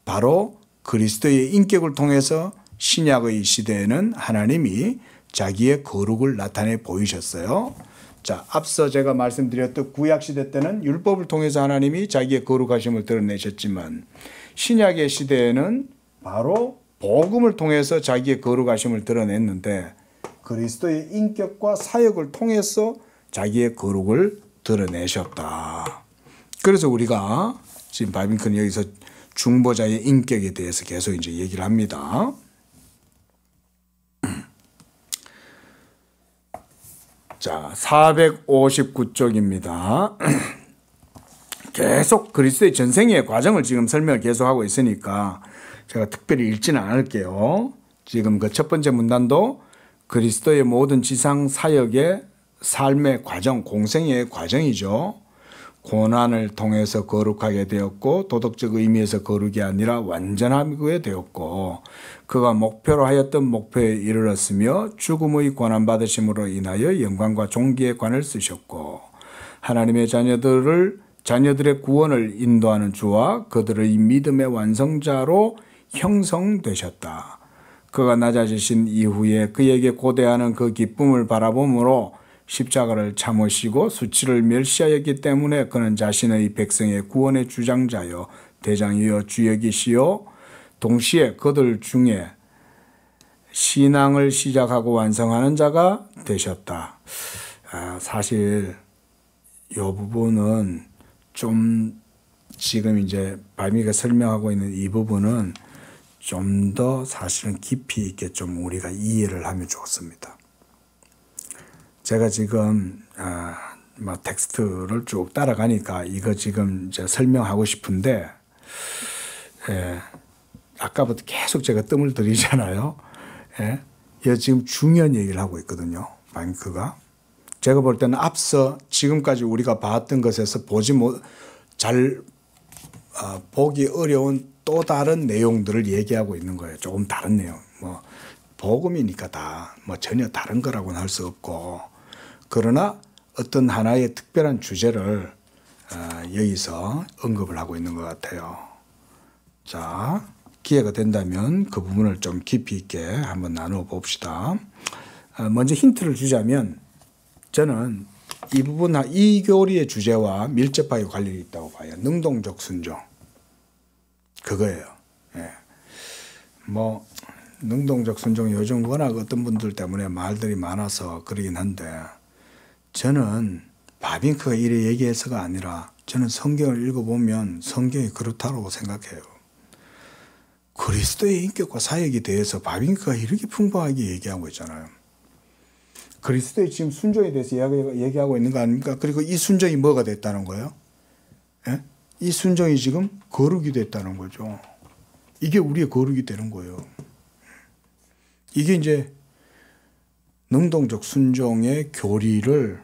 바로 그리스도의 인격을 통해서 신약의 시대에는 하나님이 자기의 거룩을 나타내 보이셨어요. 자, 앞서 제가 말씀드렸던 구약 시대 때는 율법을 통해서 하나님이 자기의 거룩하심을 드러내셨지만 신약의 시대에는 바로 복음을 통해서 자기의 거룩하심을 드러냈는데 그리스도의 인격과 사역을 통해서 자기의 거룩을 드러내셨다. 그래서 우리가 지금 바빙크는 여기서 중보자의 인격에 대해서 계속 이제 얘기를 합니다. 자, 459쪽입니다. 계속 그리스도의 전생의 과정을 지금 설명을 계속하고 있으니까 제가 특별히 읽지는 않을게요. 지금 그 첫 번째 문단도 그리스도의 모든 지상 사역의 삶의 과정, 공생의 과정이죠. 고난을 통해서 거룩하게 되었고 도덕적 의미에서 거룩이 아니라 완전하게 되었고 그가 목표로 하였던 목표에 이르렀으며 죽음의 고난받으심으로 인하여 영광과 존귀의 관을 쓰셨고 하나님의 자녀들의 구원을 인도하는 주와 그들의 믿음의 완성자로 형성되셨다. 그가 낮아지신 이후에 그에게 고대하는 그 기쁨을 바라보므로 십자가를 참으시고 수치를 멸시하였기 때문에 그는 자신의 백성의 구원의 주장자여 대장이여 주역이시요 동시에 그들 중에 신앙을 시작하고 완성하는 자가 되셨다. 사실 이 부분은 좀 지금 이제 바비크가 설명하고 있는 이 부분은 좀 더 사실은 깊이 있게 좀 우리가 이해를 하면 좋습니다. 제가 지금 텍스트를 쭉 따라가니까 이거 지금 이제 설명하고 싶은데 아까부터 계속 제가 뜸을 들이잖아요. 이 지금 중요한 얘기를 하고 있거든요. 바빙크가 제가 볼 때는 앞서 지금까지 우리가 봤던 것에서 보기 어려운 또 다른 내용들을 얘기하고 있는 거예요. 조금 다른 내용. 복음이니까 다 전혀 다른 거라고는 할 수 없고 그러나 어떤 하나의 특별한 주제를 여기서 언급을 하고 있는 것 같아요. 자, 기회가 된다면 그 부분을 좀 깊이 있게 한번 나누어 봅시다. 먼저 힌트를 주자면 저는 이 교리의 주제와 밀접하게 관련이 있다고 봐요. 능동적 순종. 그거예요. 능동적 순종 요즘 워낙 어떤 분들 때문에 말들이 많아서 그러긴 한데 저는 바빙크가 이래 얘기해서가 아니라 저는 성경을 읽어보면 성경이 그렇다고 생각해요. 그리스도의 인격과 사역에 대해서 바빙크가 이렇게 풍부하게 얘기하고 있잖아요. 그리스도의 지금 순종에 대해서 얘기하고 있는 거 아닙니까? 그리고 이 순종이 뭐가 됐다는 거예요? 이 순종이 지금 거룩이 됐다는 거죠. 이게 우리의 거룩이 되는 거예요. 이게 이제 능동적 순종의 교리를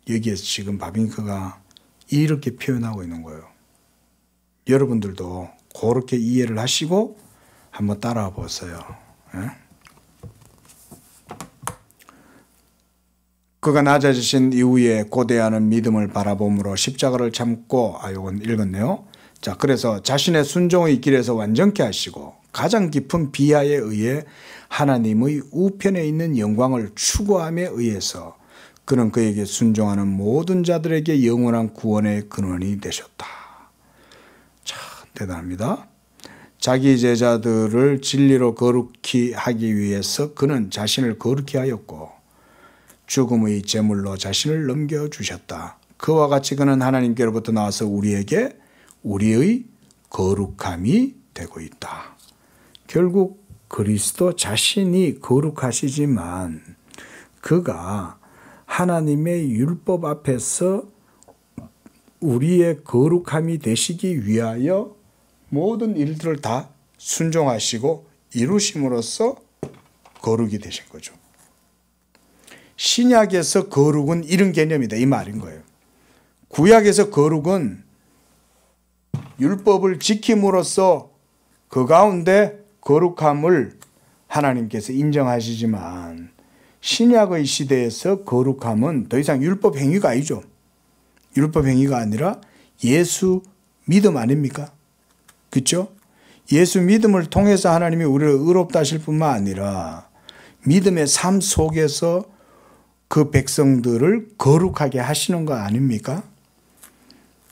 여기에서 지금 바빙크가 이렇게 표현하고 있는 거예요. 여러분들도 그렇게 이해를 하시고 한번 따라와 보세요. 그가 낮아지신 이후에 고대하는 믿음을 바라봄으로 십자가를 참고, 요건 읽었네요. 자, 그래서 자신의 순종의 길에서 완전케 하시고 가장 깊은 비하에 의해 하나님의 우편에 있는 영광을 추구함에 의해서 그는 그에게 순종하는 모든 자들에게 영원한 구원의 근원이 되셨다. 참 대단합니다. 자기 제자들을 진리로 거룩히 하기 위해서 그는 자신을 거룩히 하였고 죽음의 제물로 자신을 넘겨주셨다. 그와 같이 그는 하나님께로부터 나와서 우리에게 우리의 거룩함이 되고 있다. 결국 그리스도 자신이 거룩하시지만 그가 하나님의 율법 앞에서 우리의 거룩함이 되시기 위하여 모든 일들을 다 순종하시고 이루심으로써 거룩이 되신 거죠. 신약에서 거룩은 이런 개념이다 이 말인 거예요. 구약에서 거룩은 율법을 지킴으로써 그 가운데 거룩함을 하나님께서 인정하시지만 신약의 시대에서 거룩함은 더 이상 율법 행위가 아니죠. 율법 행위가 아니라 예수 믿음 아닙니까? 그렇죠? 예수 믿음을 통해서 하나님이 우리를 의롭다 하실 뿐만 아니라 믿음의 삶 속에서 그 백성들을 거룩하게 하시는 거 아닙니까?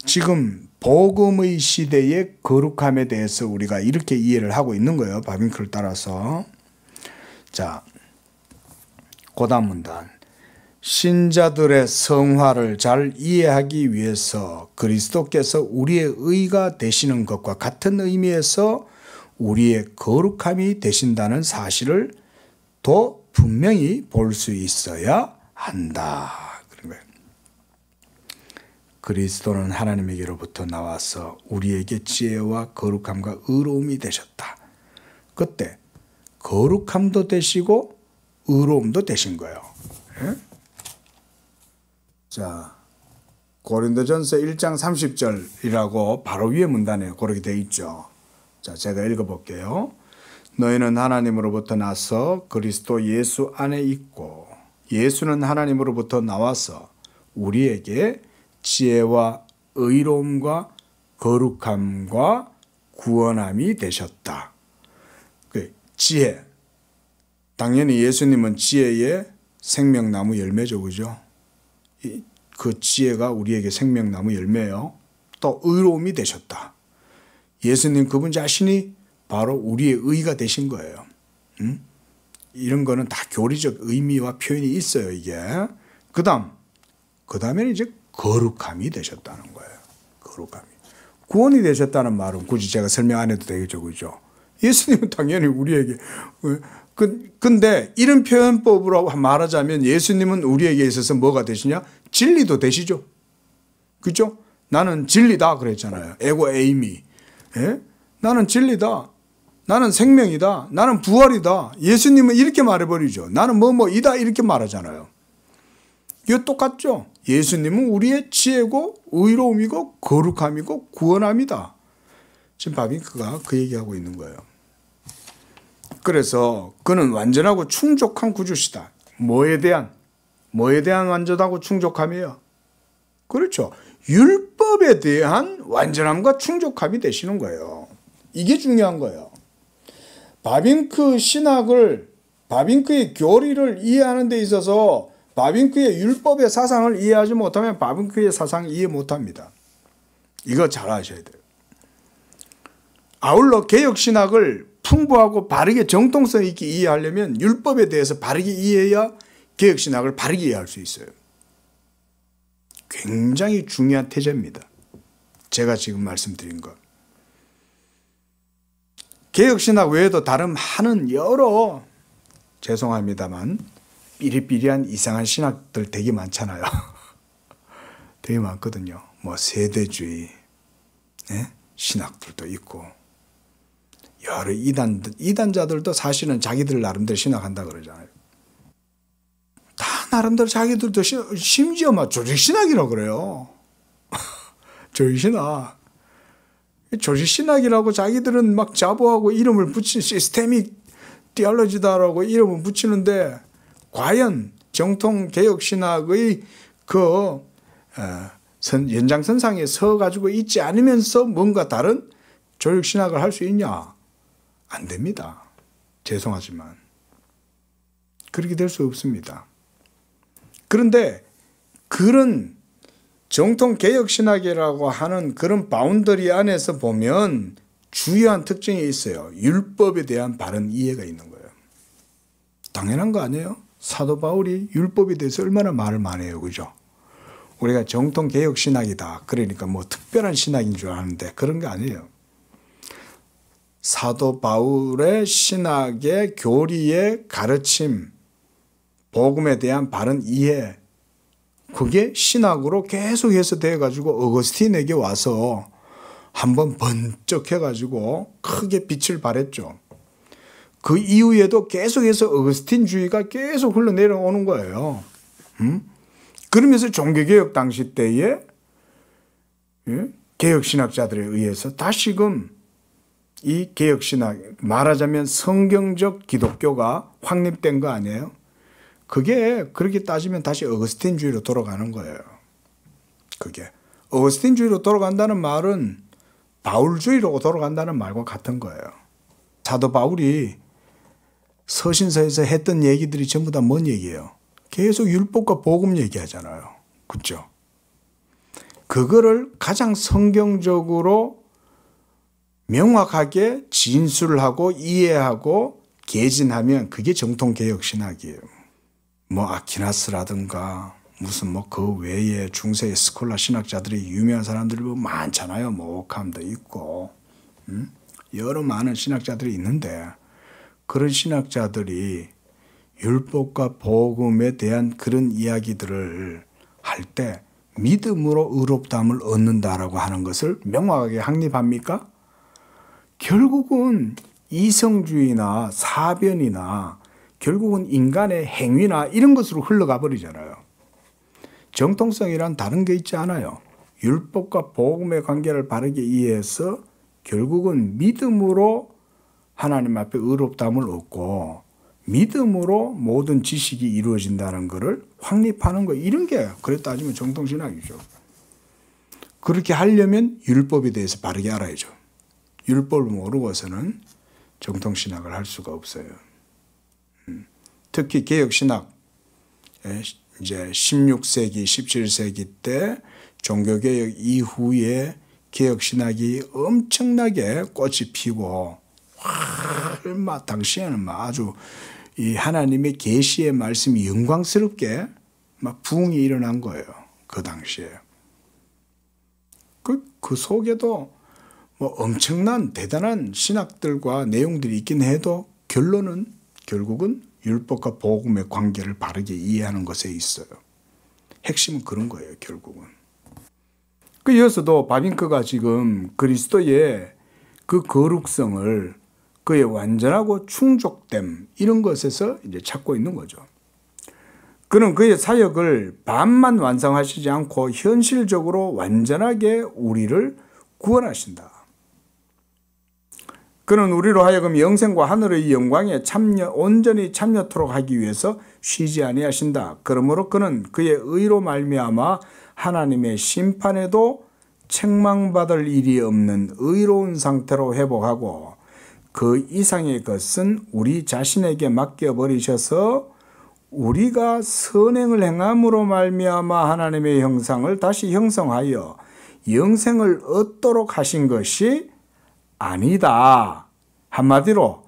지금 복음의 시대의 거룩함에 대해서 우리가 이렇게 이해를 하고 있는 거예요. 바빙크를 따라서. 자, 고단 문단. 신자들의 성화를 잘 이해하기 위해서 그리스도께서 우리의 의가 되시는 것과 같은 의미에서 우리의 거룩함이 되신다는 사실을 더 분명히 볼 수 있어야 한다. 그런 거예요. 그리스도는 하나님에게로부터 나와서 우리에게 지혜와 거룩함과 의로움이 되셨다. 그때 거룩함도 되시고 의로움도 되신 거예요. 예? 자, 고린도전서 1장 30절이라고 바로 위에 문단에 그렇게 되어 있죠. 자, 제가 읽어볼게요. 너희는 하나님으로부터 나서 그리스도 예수 안에 있고 예수는 하나님으로부터 나와서 우리에게 지혜와 의로움과 거룩함과 구원함이 되셨다. 그 지혜. 당연히 예수님은 지혜의 생명나무 열매죠. 그죠? 그 지혜가 우리에게 생명나무 열매예요. 또 의로움이 되셨다. 예수님 그분 자신이 바로 우리의 의가 되신 거예요. 이런 거는 다 교리적 의미와 표현이 있어요. 이게. 그 다음에는 이제 거룩함이 되셨다는 거예요. 거룩함이. 구원이 되셨다는 말은 굳이 제가 설명 안 해도 되겠죠. 그죠? 예수님은 당연히 우리에게. 근데 이런 표현법으로 말하자면 예수님은 우리에게 있어서 뭐가 되시냐? 진리도 되시죠. 그죠? 나는 진리다 그랬잖아요. 에고 에이미. 예? 나는 진리다. 나는 생명이다. 나는 부활이다. 예수님은 이렇게 말해버리죠. 나는 뭐이다 이렇게 말하잖아요. 이거 똑같죠. 예수님은 우리의 지혜고 의로움이고 거룩함이고 구원함이다. 지금 바빙크가 그 얘기하고 있는 거예요. 그래서 그는 완전하고 충족한 구주시다. 뭐에 대한 완전하고 충족함이에요? 그렇죠. 율법에 대한 완전함과 충족함이 되시는 거예요. 이게 중요한 거예요. 바빙크 신학을, 바빙크의 교리를 이해하는 데 있어서 바빙크의 율법의 사상을 이해하지 못하면 바빙크의 사상을 이해 못합니다. 이거 잘 아셔야 돼요. 아울러 개혁신학을 풍부하고 바르게 정통성 있게 이해하려면 율법에 대해서 바르게 이해해야 개혁신학을 바르게 이해할 수 있어요. 굉장히 중요한 태제입니다. 제가 지금 말씀드린 것. 개혁신학 외에도 다른 많은 여러 죄송합니다만 삐리삐리한 이상한 신학들 되게 많잖아요. 되게 많거든요. 뭐 세대주의 신학들도 있고 여러 이단자들도 사실은 자기들 나름대로 신학한다 그러잖아요. 다 나름대로 자기들도 심지어 막 조직신학이라고 그래요. 조직신학. 조직신학이라고 자기들은 막 자부하고 이름을 붙인 시스테믹 디얼로지다라고 이름을 붙이는데 과연 정통 개혁 신학의 그 연장선상에 서 가지고 있지 않으면서 뭔가 다른 조직 신학을 할 수 있냐? 안 됩니다. 죄송하지만 그렇게 될 수 없습니다. 그런데 그런 정통 개혁 신학이라고 하는 그런 바운더리 안에서 보면 주요한 특징이 있어요. 율법에 대한 바른 이해가 있는 거예요. 당연한 거 아니에요? 사도 바울이 율법에 대해서 얼마나 말을 많이 해요. 그죠? 우리가 정통 개혁 신학이다. 그러니까 뭐 특별한 신학인 줄 아는데 그런 게 아니에요. 사도 바울의 신학의 교리의 가르침, 복음에 대한 바른 이해, 그게 신학으로 계속해서 되어가지고 어거스틴에게 와서 한번 번쩍 해가지고 크게 빛을 발했죠. 그 이후에도 계속해서 어거스틴주의가 계속 흘러내려오는 거예요. 그러면서 종교개혁 당시 때에 개혁신학자들에 의해서 다시금 이 개혁신학, 말하자면 성경적 기독교가 확립된 거 아니에요? 그게 그렇게 따지면 다시 어거스틴주의로 돌아가는 거예요. 그게 어거스틴주의로 돌아간다는 말은 바울주의로 돌아간다는 말과 같은 거예요. 사도 바울이 서신서에서 했던 얘기들이 전부 다 뭔 얘기예요? 계속 율법과 복음 얘기하잖아요. 그렇죠? 그거를 가장 성경적으로 명확하게 진술을 하고 이해하고 개진하면 그게 정통 개혁 신학이에요. 뭐 아퀴나스라든가 무슨 뭐 그 외에 중세의 스콜라 신학자들이 유명한 사람들이 뭐 많잖아요. 뭐 오캄도 있고 여러 많은 신학자들이 있는데 그런 신학자들이 율법과 복음에 대한 그런 이야기들을 할 때 믿음으로 의롭다함을 얻는다라고 하는 것을 명확하게 확립합니까? 결국은 이성주의나 사변이나 결국은 인간의 행위나 이런 것으로 흘러가 버리잖아요. 정통성이란 다른 게 있지 않아요. 율법과 복음의 관계를 바르게 이해해서 결국은 믿음으로 하나님 앞에 의롭다함을 얻고 믿음으로 모든 지식이 이루어진다는 것을 확립하는 거, 이런 게 그래 따지면 정통신학이죠. 그렇게 하려면 율법에 대해서 바르게 알아야죠. 율법을 모르고서는 정통신학을 할 수가 없어요. 특히 개혁신학, 이제 16세기, 17세기 때 종교개혁 이후에 개혁신학이 엄청나게 꽃이 피고 당시에는 아주 이 하나님의 계시의 말씀이 영광스럽게 막 부흥이 일어난 거예요. 그 당시에. 그 속에도 뭐 엄청난 대단한 신학들과 내용들이 있긴 해도 결국은 율법과 복음의 관계를 바르게 이해하는 것에 있어요. 핵심은 그런 거예요. 결국은. 이어서도 바빙크가 지금 그리스도의 그 거룩성을 그의 완전하고 충족됨 이런 것에서 이제 찾고 있는 거죠. 그는 그의 사역을 반만 완성하시지 않고 현실적으로 완전하게 우리를 구원하신다. 그는 우리로 하여금 영생과 하늘의 영광에 온전히 참여토록 하기 위해서 쉬지 아니하신다. 그러므로 그는 그의 의로 말미암아 하나님의 심판에도 책망받을 일이 없는 의로운 상태로 회복하고 그 이상의 것은 우리 자신에게 맡겨버리셔서 우리가 선행을 행함으로 말미암아 하나님의 형상을 다시 형성하여 영생을 얻도록 하신 것이 아니다. 한마디로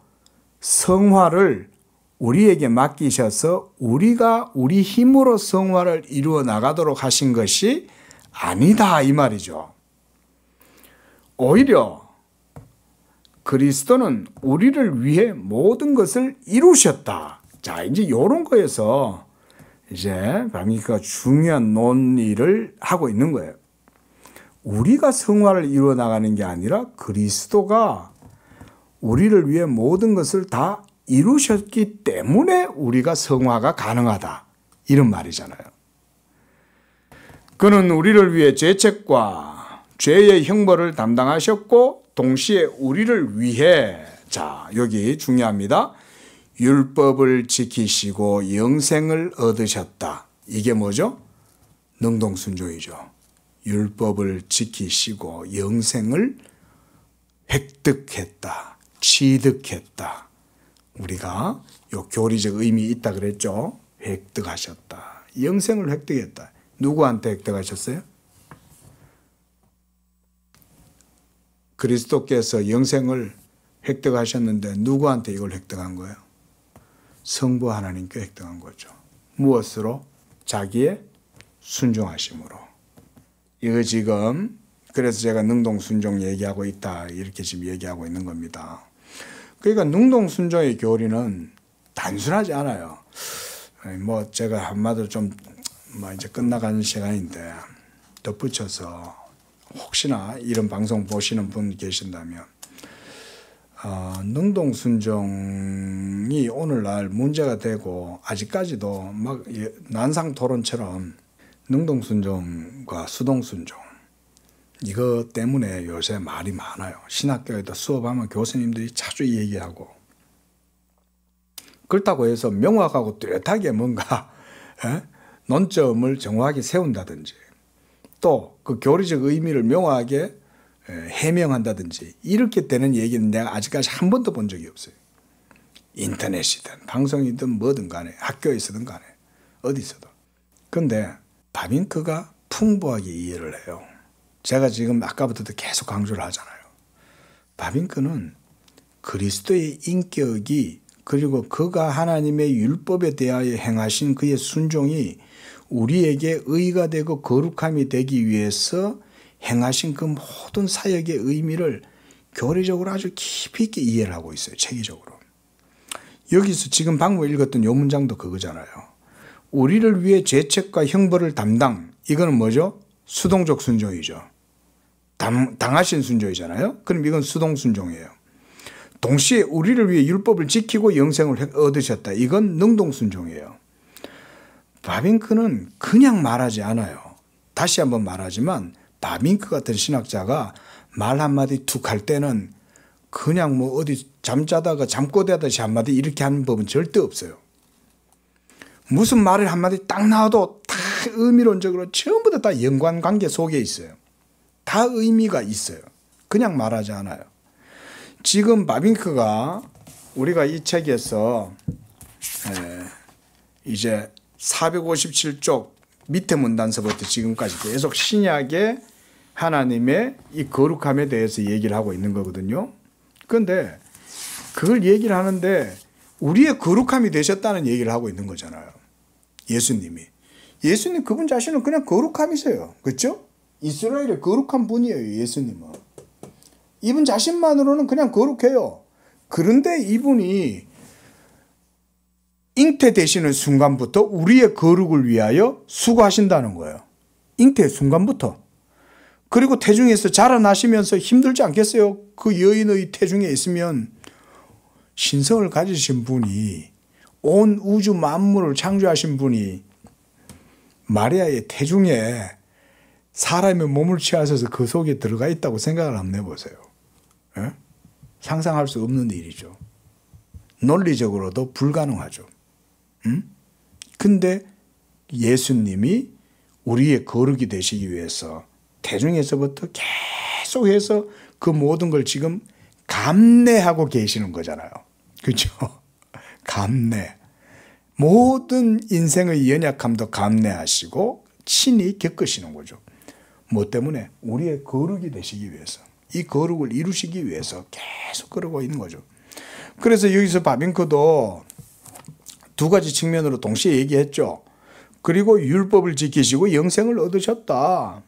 성화를 우리에게 맡기셔서 우리가 우리 힘으로 성화를 이루어 나가도록 하신 것이 아니다 이 말이죠. 오히려 그리스도는 우리를 위해 모든 것을 이루셨다. 자, 이제 이런 거에서 이제 바빙크가 중요한 논의를 하고 있는 거예요. 우리가 성화를 이루어 나가는 게 아니라 그리스도가 우리를 위해 모든 것을 다 이루셨기 때문에 우리가 성화가 가능하다. 이런 말이잖아요. 그는 우리를 위해 죄책과 죄의 형벌을 담당하셨고 동시에 우리를 위해, 자, 여기 중요합니다. 율법을 지키시고 영생을 얻으셨다. 이게 뭐죠? 능동순종이죠. 율법을 지키시고 영생을 획득했다. 취득했다. 우리가 요 교리적 의미 있다 그랬죠? 획득하셨다. 영생을 획득했다. 누구한테 획득하셨어요? 그리스도께서 영생을 획득하셨는데 누구한테 이걸 획득한 거예요? 성부 하나님께 획득한 거죠. 무엇으로? 자기의 순종하심으로. 이거 지금 그래서 제가 능동순종 얘기하고 있다 이렇게 지금 얘기하고 있는 겁니다. 그러니까 능동순종의 교리는 단순하지 않아요. 뭐 제가 한마디로 좀 이제 끝나가는 시간인데 덧붙여서 혹시나 이런 방송 보시는 분 계신다면 능동순종이 오늘날 문제가 되고 아직까지도 막 난상토론처럼 능동순종과 수동순종 이거 때문에 요새 말이 많아요. 신학교에도 수업하면 교수님들이 자주 얘기하고 그렇다고 해서 명확하고 뚜렷하게 뭔가 논점을 정확하게 세운다든지 또 그 교리적 의미를 명확하게 해명한다든지 이렇게 되는 얘기는 내가 아직까지 한 번도 본 적이 없어요. 인터넷이든 방송이든 뭐든 간에 학교에서든 간에 어디서도. 그런데 바빙크가 풍부하게 이해를 해요. 제가 지금 아까부터도 계속 강조를 하잖아요. 바빙크는 그리스도의 인격이 그리고 그가 하나님의 율법에 대하여 행하신 그의 순종이 우리에게 의가 되고 거룩함이 되기 위해서 행하신 그 모든 사역의 의미를 교리적으로 아주 깊이 있게 이해를 하고 있어요. 체계적으로. 여기서 지금 방금 읽었던 요 문장도 그거잖아요. 우리를 위해 죄책과 형벌을 담당. 이거는 뭐죠? 수동적 순종이죠. 당하신 순종이잖아요. 그럼 이건 수동 순종이에요. 동시에 우리를 위해 율법을 지키고 영생을 얻으셨다. 이건 능동 순종이에요. 바빙크는 그냥 말하지 않아요. 다시 한번 말하지만 바빙크 같은 신학자가 말 한마디 툭 할 때는 그냥 뭐 어디 잠자다가 잠꼬대하듯이 한마디 이렇게 하는 법은 절대 없어요. 무슨 말을 한마디 딱 나와도 다 의미론적으로 전부 다 연관관계 속에 있어요. 다 의미가 있어요. 그냥 말하지 않아요. 지금 바빙크가 우리가 이 책에서 이제 457쪽 밑에 문단서부터 지금까지 계속 신약의 하나님의 이 거룩함에 대해서 얘기를 하고 있는 거거든요. 그런데 그걸 얘기를 하는데 우리의 거룩함이 되셨다는 얘기를 하고 있는 거잖아요. 예수님이. 예수님 그분 자신은 그냥 거룩함이세요. 그렇죠? 이스라엘의 거룩한 분이에요. 예수님은. 이분 자신만으로는 그냥 거룩해요. 그런데 이분이 잉태되시는 순간부터 우리의 거룩을 위하여 수고하신다는 거예요. 잉태 순간부터. 그리고 태중에서 자라나시면서 힘들지 않겠어요? 그 여인의 태중에 있으면 신성을 가지신 분이 온 우주 만물을 창조하신 분이 마리아의 태중에 사람의 몸을 취하셔서 그 속에 들어가 있다고 생각을 한번 해보세요. 예? 상상할 수 없는 일이죠. 논리적으로도 불가능하죠. 근데 예수님이 우리의 거룩이 되시기 위해서 태중에서부터 계속해서 그 모든 걸 지금 감내하고 계시는 거잖아요. 그렇죠? 감내. 모든 인생의 연약함도 감내하시고 친히 겪으시는 거죠. 뭐 때문에? 우리의 거룩이 되시기 위해서. 이 거룩을 이루시기 위해서 계속 그러고 있는 거죠. 그래서 여기서 바빙크도 두 가지 측면으로 동시에 얘기했죠. 그리고 율법을 지키시고 영생을 얻으셨다.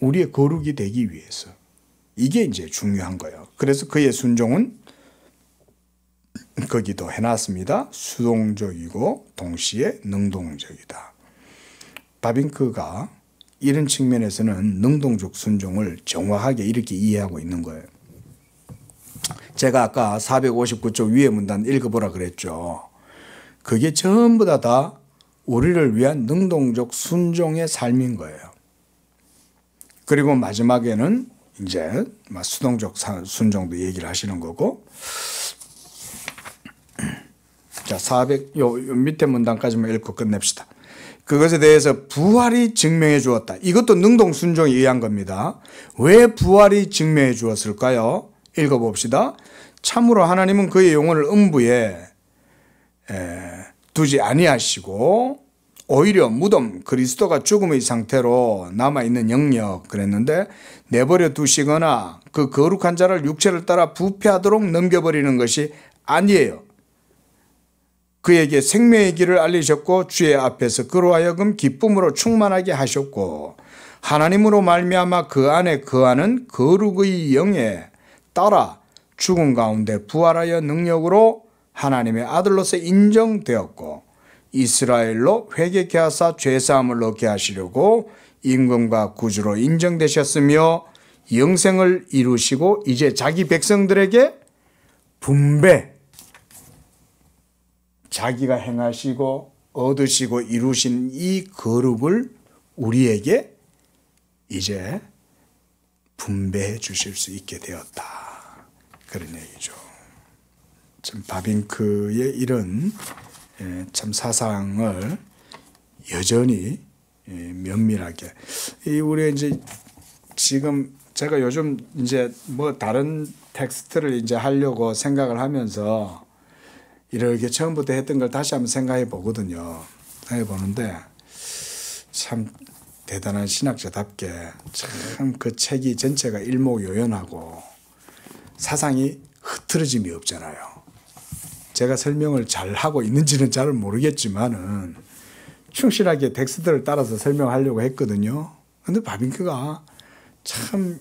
우리의 거룩이 되기 위해서. 이게 이제 중요한 거예요. 그래서 그의 순종은 거기도 해놨습니다. 수동적이고 동시에 능동적이다. 바빙크가 이런 측면에서는 능동적 순종을 정확하게 이렇게 이해하고 있는 거예요. 제가 아까 459쪽 위에 문단 읽어보라 그랬죠. 그게 전부 다 우리를 위한 능동적 순종의 삶인 거예요. 그리고 마지막에는 이제 수동적 순종도 얘기를 하시는 거고 자, 400, 요 밑에 문단까지만 읽고 끝냅시다. 그것에 대해서 부활이 증명해 주었다. 이것도 능동순종에 의한 겁니다. 왜 부활이 증명해 주었을까요? 읽어봅시다. 참으로 하나님은 그의 영혼을 음부에 두지 아니하시고 오히려 무덤 그리스도가 죽음의 상태로 남아있는 영역 그랬는데 내버려 두시거나 그 거룩한 자를 육체를 따라 부패하도록 넘겨버리는 것이 아니에요. 그에게 생명의 길을 알리셨고 주의 앞에서 그로 하여금 기쁨으로 충만하게 하셨고 하나님으로 말미암아 그 안에 거하는 거룩의 영에 따라 죽은 가운데 부활하여 능력으로 하나님의 아들로서 인정되었고 이스라엘로 회개케 하사 죄사함을 얻게 하시려고 임금과 구주로 인정되셨으며 영생을 이루시고 이제 자기 백성들에게 분배 자기가 행하시고 얻으시고 이루신 이 거룩을 우리에게 이제 분배해 주실 수 있게 되었다. 그런 얘기죠. 참 바빙크의 이런 참 사상을 여전히 면밀하게 우리 이제 지금 제가 요즘 이제 뭐 다른 텍스트를 이제 하려고 생각을 하면서 이렇게 처음부터 했던 걸 다시 한번 생각해 보거든요. 생각해 보는데 참 대단한 신학자답게 참 그 책이 전체가 일목요연하고 사상이 흐트러짐이 없잖아요. 제가 설명을 잘 하고 있는지는 잘 모르겠지만은 충실하게 텍스트를 따라서 설명하려고 했거든요. 근데 바빙크가 참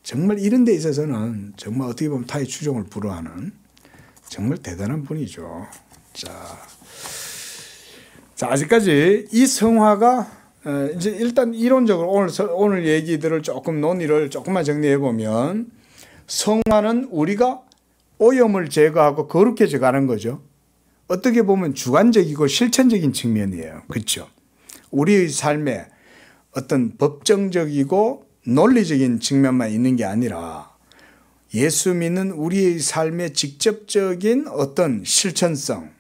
정말 이런 데 있어서는 정말 어떻게 보면 타의 추종을 불허하는 정말 대단한 분이죠. 자, 아직까지 이 성화가 이제 일단 이론적으로 오늘 얘기들을 조금 논의를 조금만 정리해 보면 성화는 우리가 오염을 제거하고 거룩해져 가는 거죠. 어떻게 보면 주관적이고 실천적인 측면이에요. 그렇죠? 우리의 삶에 어떤 법정적이고 논리적인 측면만 있는 게 아니라 예수 믿는 우리의 삶의 직접적인 어떤 실천성,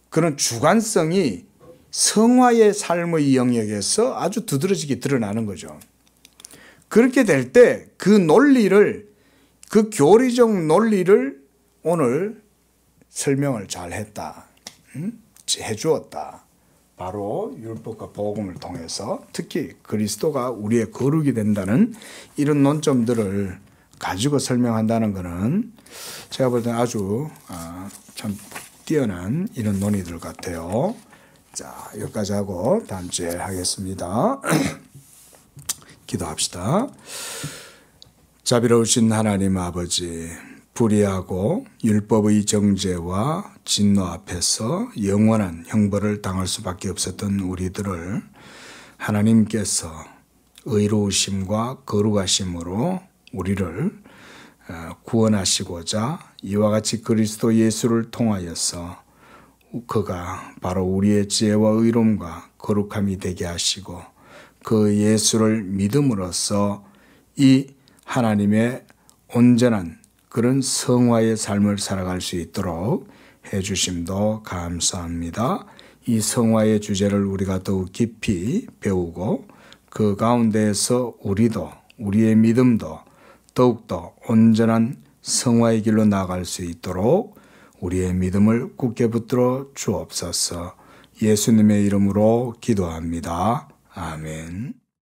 그런 주관성이 성화의 삶의 영역에서 아주 두드러지게 드러나는 거죠. 그렇게 될 때 그 논리를, 그 교리적 논리를 오늘 설명을 잘 했다. 해주었다. 바로 율법과 복음을 통해서 특히 그리스도가 우리의 거룩이 된다는 이런 논점들을 가지고 설명한다는 것은 제가 볼 때는 아주 참 뛰어난 이런 논의들 같아요. 자, 여기까지 하고 다음 주에 하겠습니다. 기도합시다. 자비로우신 하나님 아버지, 불의하고 율법의 정죄와 진노 앞에서 영원한 형벌을 당할 수밖에 없었던 우리들을 하나님께서 의로우심과 거룩하심으로 우리를 구원하시고자 이와 같이 그리스도 예수를 통하여서 그가 바로 우리의 지혜와 의로움과 거룩함이 되게 하시고 그 예수를 믿음으로써 이 하나님의 온전한 그런 성화의 삶을 살아갈 수 있도록 해주심도 감사합니다. 이 성화의 주제를 우리가 더욱 깊이 배우고 그 가운데에서 우리의 믿음도 더욱더 온전한 성화의 길로 나아갈 수 있도록 우리의 믿음을 굳게 붙들어 주옵소서. 예수님의 이름으로 기도합니다. 아멘.